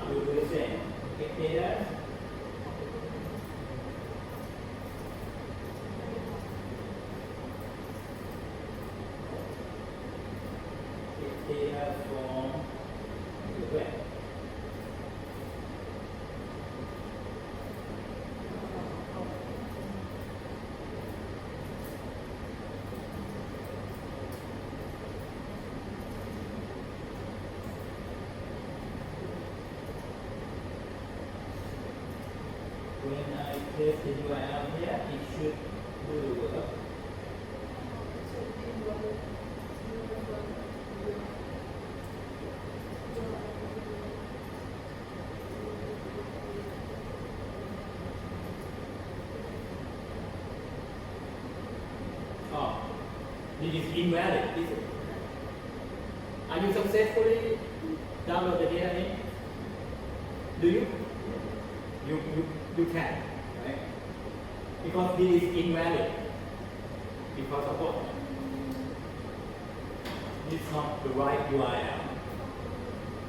I will do the same. Get data. Get data from the web. When I paste the URL here, it should do the work. Oh, this is invalid, is it? Are you successfully download the data in? Do you? You can, right? Because this is invalid. Because of what? This is not the right URL.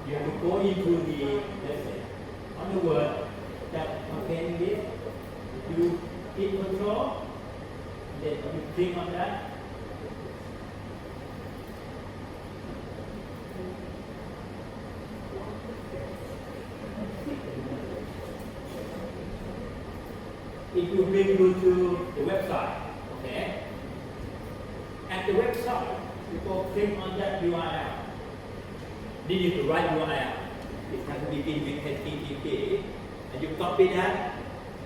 You have to go into the, let's say, on the word that contains this. You hit control, then you click on that. It will bring you to the website, okay? At the website, you go click on that URL. This is the right URL. It has to begin with HTTP, and you copy that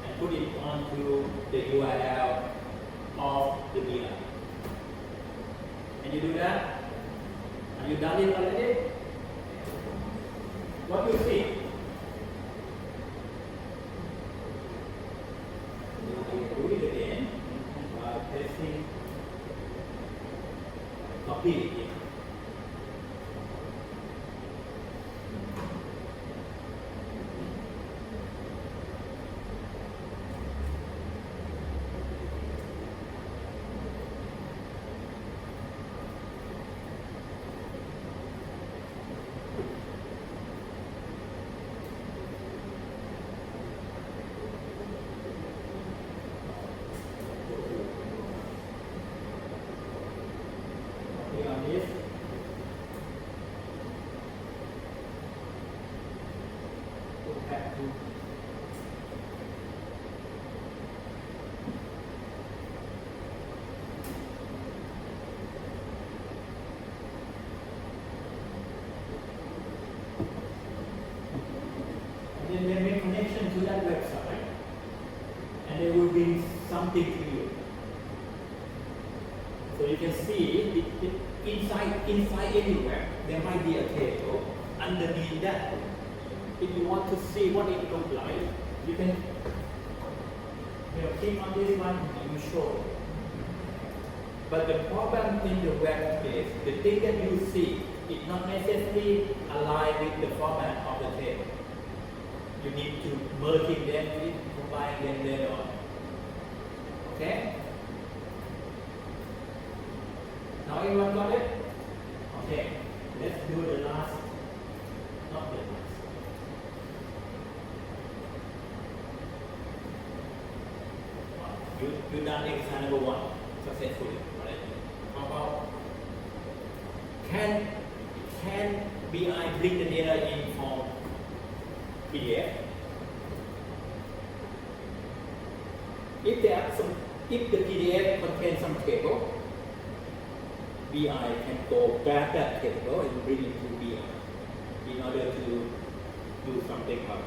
and put it onto the URL of the VI. And you do that. Have you done it already? What do you see? Do it again by pressing copy it here. On this. Go back to and then they make connection to that website and they will bring something to you. So you can see inside anywhere there might be a table underneath that. If you want to see what it looks like, you can click on this one and you show it. But the problem in the web is the thing that you see is not necessarily aligned with the format of the table. You need to merge them, combine them later on. Okay? Now everyone got it? Okay, let's do the last, not the last. You done exercise number 1 successfully, right? How about, can BI bring the data in from PDF? If the PDF contains some table, BI can go back that table and bring it to BI in order to do something else.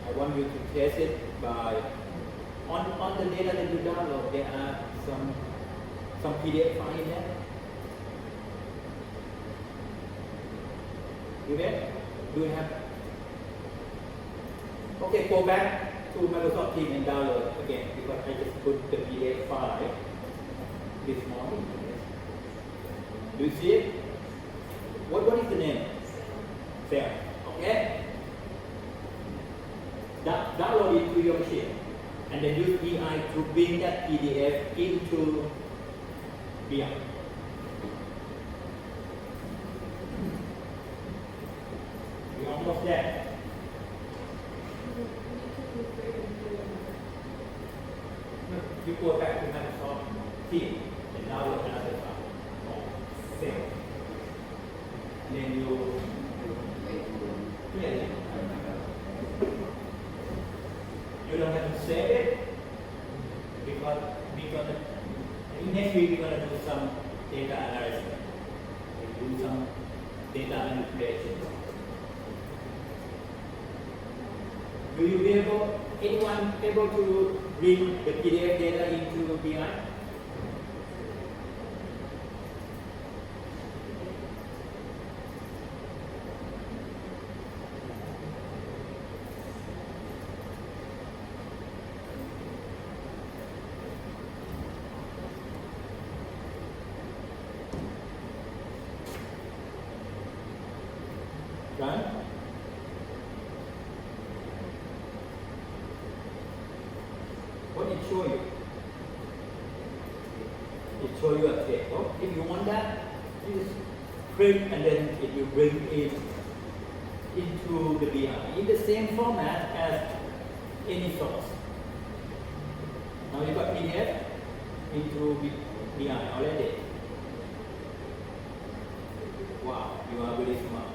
I want you to test it by, on the data that you download, there are some some PDF file in there? You there? Do you have? Okay, go back to Microsoft Teams and download again because I just put the PDF file this morning. Do you see it? What is the name? There. Okay? Download it to your machine and then use BI to bring that PDF into BI. We're almost there. You go back to Microsoft Teams and download another file. Save. Then you don't have to save it because next week we're going to do some data analysis. We do some data manipulation. Will you be anyone able to bring the PDF data into BI? Right? What did it show you? It show you a table. If you want that, you just print and then it will bring it into the BI in the same format as any source. Now you got PDF into BI already. Wow, you are very smart.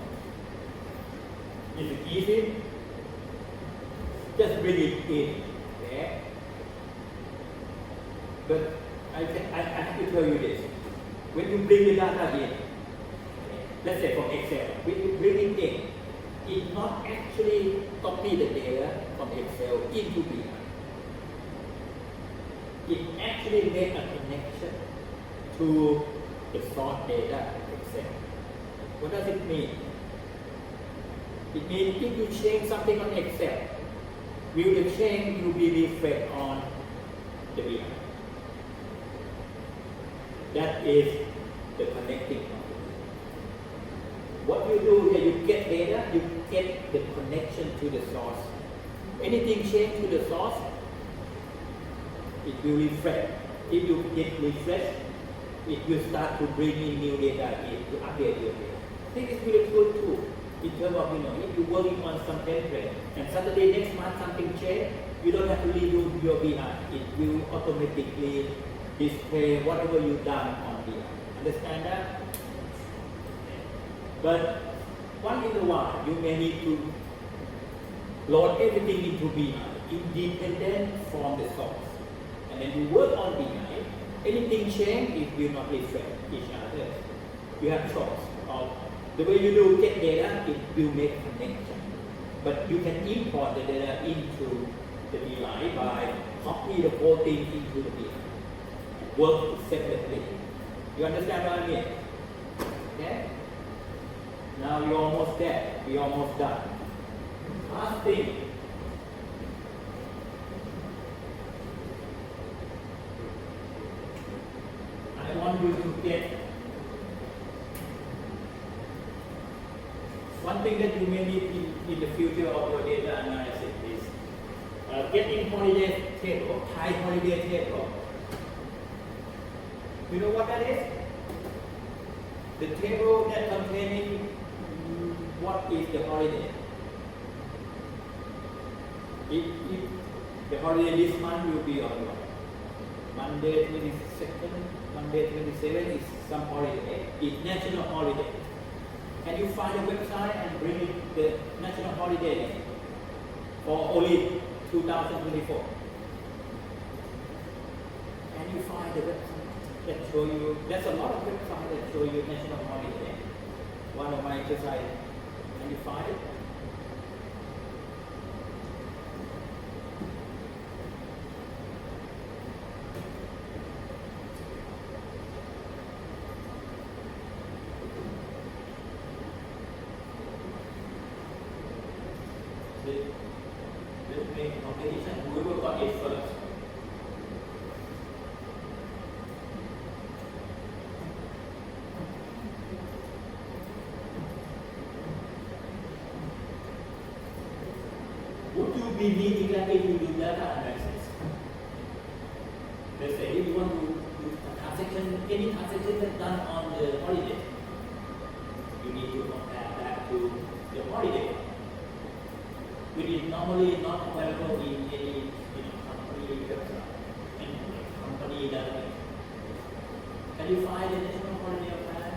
Is it easy? Just bring it in. Okay? But I have to tell you this. When you bring the data in, let's say from Excel, when you bring it in, it not actually copy the data from Excel into BI. It actually make a connection to the source data in Excel. What does it mean? It means if you change something on Excel, will the change will be reflected on the BI? That is the connecting point. What you do is you get data, you get the connection to the source. Anything change to the source, it will refresh. If you get refresh, it will start to bring in new data to update your data. I think it's really good too. In terms of, if you're working on some template and suddenly next month something change, you don't have to redo your BI. It will automatically display whatever you've done on BI. Understand that? But once in a while, you may need to load everything into BI, independent from the source. And then you work on BI, anything change, it will not reflect each other. You have choice of the way you do get data, it will make connection. But you can import the data into the BI by copy the whole thing into the BI. Work separately. You understand what I mean? Okay? Now you're almost there. We're almost done. Last thing. I want you to get one thing that you may need in the future of your data analysis is getting holiday table, Thai holiday table. You know what that is? The table that containing what is the holiday. If the holiday this month will be on what? Monday 22nd, Monday 27th is some holiday. It's national holiday. Can you find a website and bring it the national holiday for only 2024? Can you find the website that show you? There's a lot of websites that show you national holiday. One of my exercises. Can you find it? be needing that if you do data analysis. Let's say if you want to do a transaction, any transaction that's done on the holiday, you need to compare that to the holiday, which is normally not available in any company website. Any company database. Can you find the national holiday of that?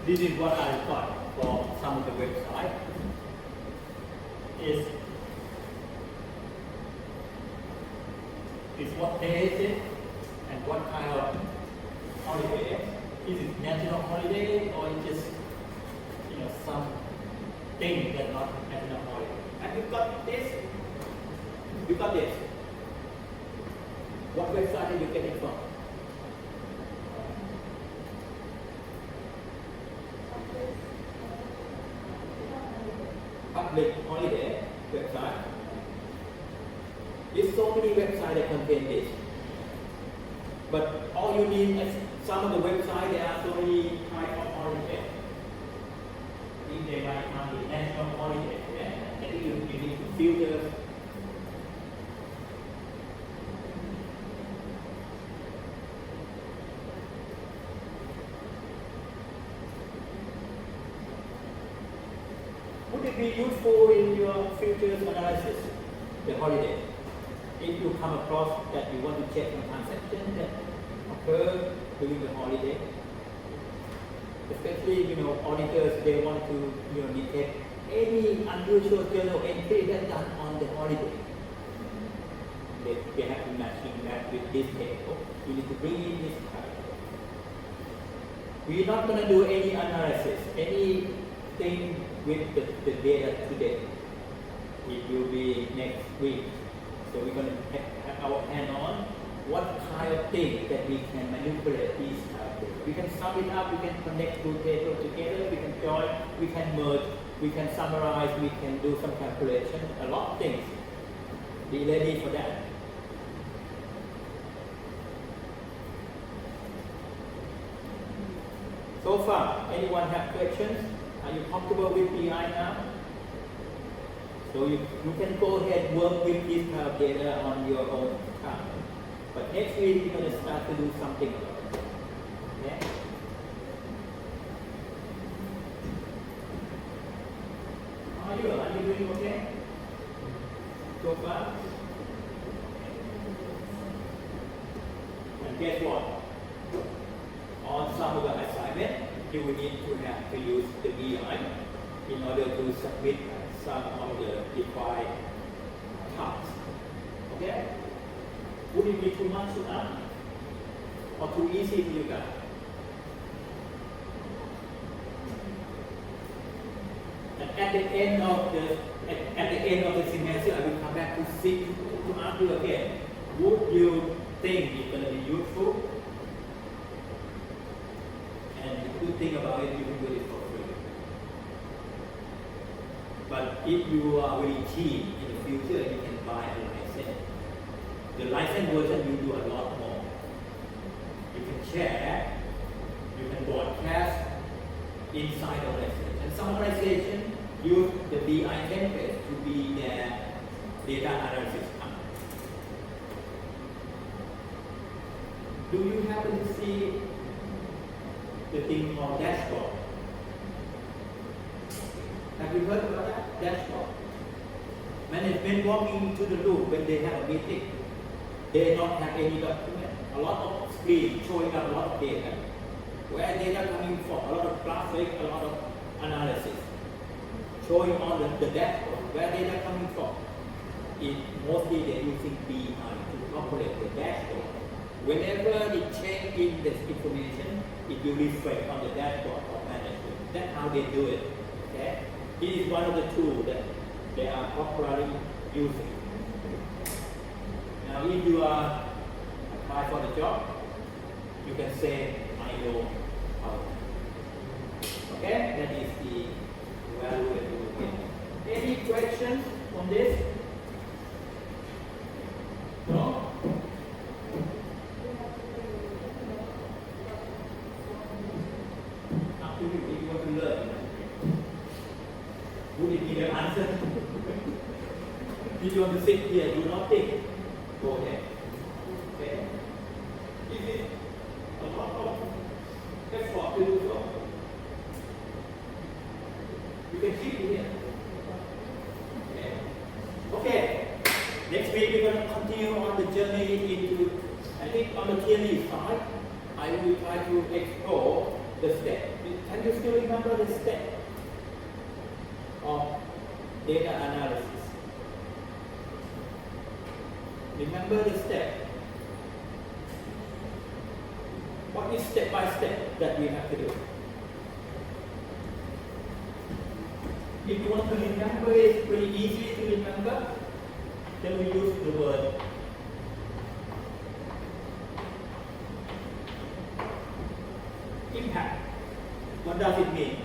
This is what I got from some of the websites. Is what day is it and what kind of holiday? Is it national holiday or is just some thing that's not national holiday? And we got this. We got this. What website did you get it from? Public holiday website. There's so many websites that contain this. But all you need is some of the websites, there are so many types of holiday. If they might have the national holiday, and you need to filter. Would it be useful in your futures analysis, the holiday? If you come across that you want to check some transaction that occur during the holiday, especially auditors, they want to detect any unusual journal entry that's done on the holiday. They have to matching that with this table. You need to bring in this character. We're not going to do any analysis, anything with the data today. It will be next week. So we're going to have our hand on what kind of thing that we can manipulate these data. We can sum it up, we can connect two tables together, we can join, we can merge, we can summarize, we can do some calculation, a lot of things. Be ready for that. So far, anyone have questions? Are you comfortable with PI now? So you can go ahead and work with this kind of data on your own time. But next week you're going to start to do something about it. Okay? Are you doing okay? So far? And guess what? On some of the assignment, you will need to have to use the BI in order to submit some of the required tasks. Okay? Would it be too much to ask? Or too easy for you guys? And at the end of the semester, I will come back to ask you again. Would you think it's going to be useful? And the good thing about it, you can do it for free. But if you are really keen in the future, you can buy a license. The license version you do a lot more. You can share, you can broadcast inside the organization. And some organization use the BI template to be their data analysis. Do you happen to see the thing called dashboard? Have you heard about that? Dashboard. Management when walking into the room, when they have a meeting, they don't have any document. A lot of screen showing up a lot of data. Where data coming from? A lot of graphic, a lot of analysis. Showing on the dashboard. Where data coming from? Mostly they're using BI to operate the dashboard. Whenever it change in this information, it will reflect on the dashboard of management. That's how they do it. Okay? It is one of the tools that they are popularly using. Now, if you are apply for the job, you can say, I know how. Okay? That is the value that you will get. Any questions on this? No? Up to you if you want to learn. Would it be the answer? If you want to sit here, do not think. Go ahead. Okay? Is it a lot of effort to do so? You can keep it here. Okay? Okay. Next week we're going to continue on the journey into, I think on the theory side, I will try to explore the step. Can you still remember the step of data analysis? Remember the step. What is step by step that we have to do? If you want to remember it pretty easy to remember, then we use the word impact. What does it mean?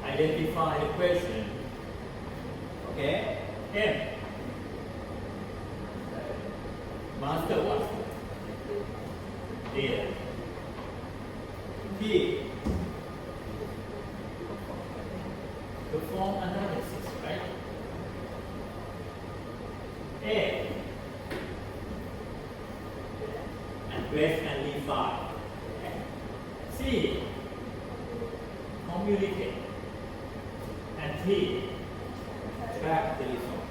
Identify the question. Okay? M. Master what? Data. P. Perform analysis, right? A. Address and refine. Okay. C. Communicate. And T. Track the result.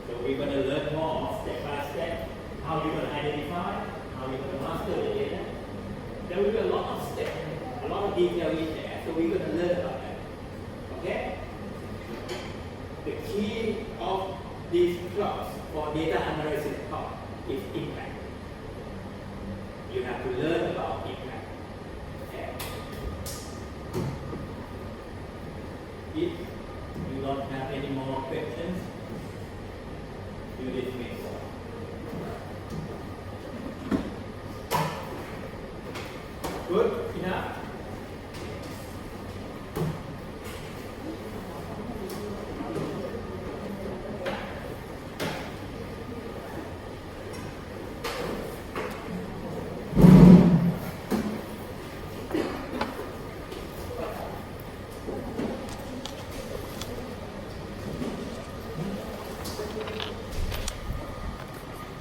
So we're going to learn more step by step how you're going to identify, how you're going to master the data. There will be a lot of steps, a lot of detail in there. So we're going to learn about that. Okay? The key of this class for data analysis part is impact. You have to learn about impact. Okay? If you don't have any more questions, you dismiss. Good?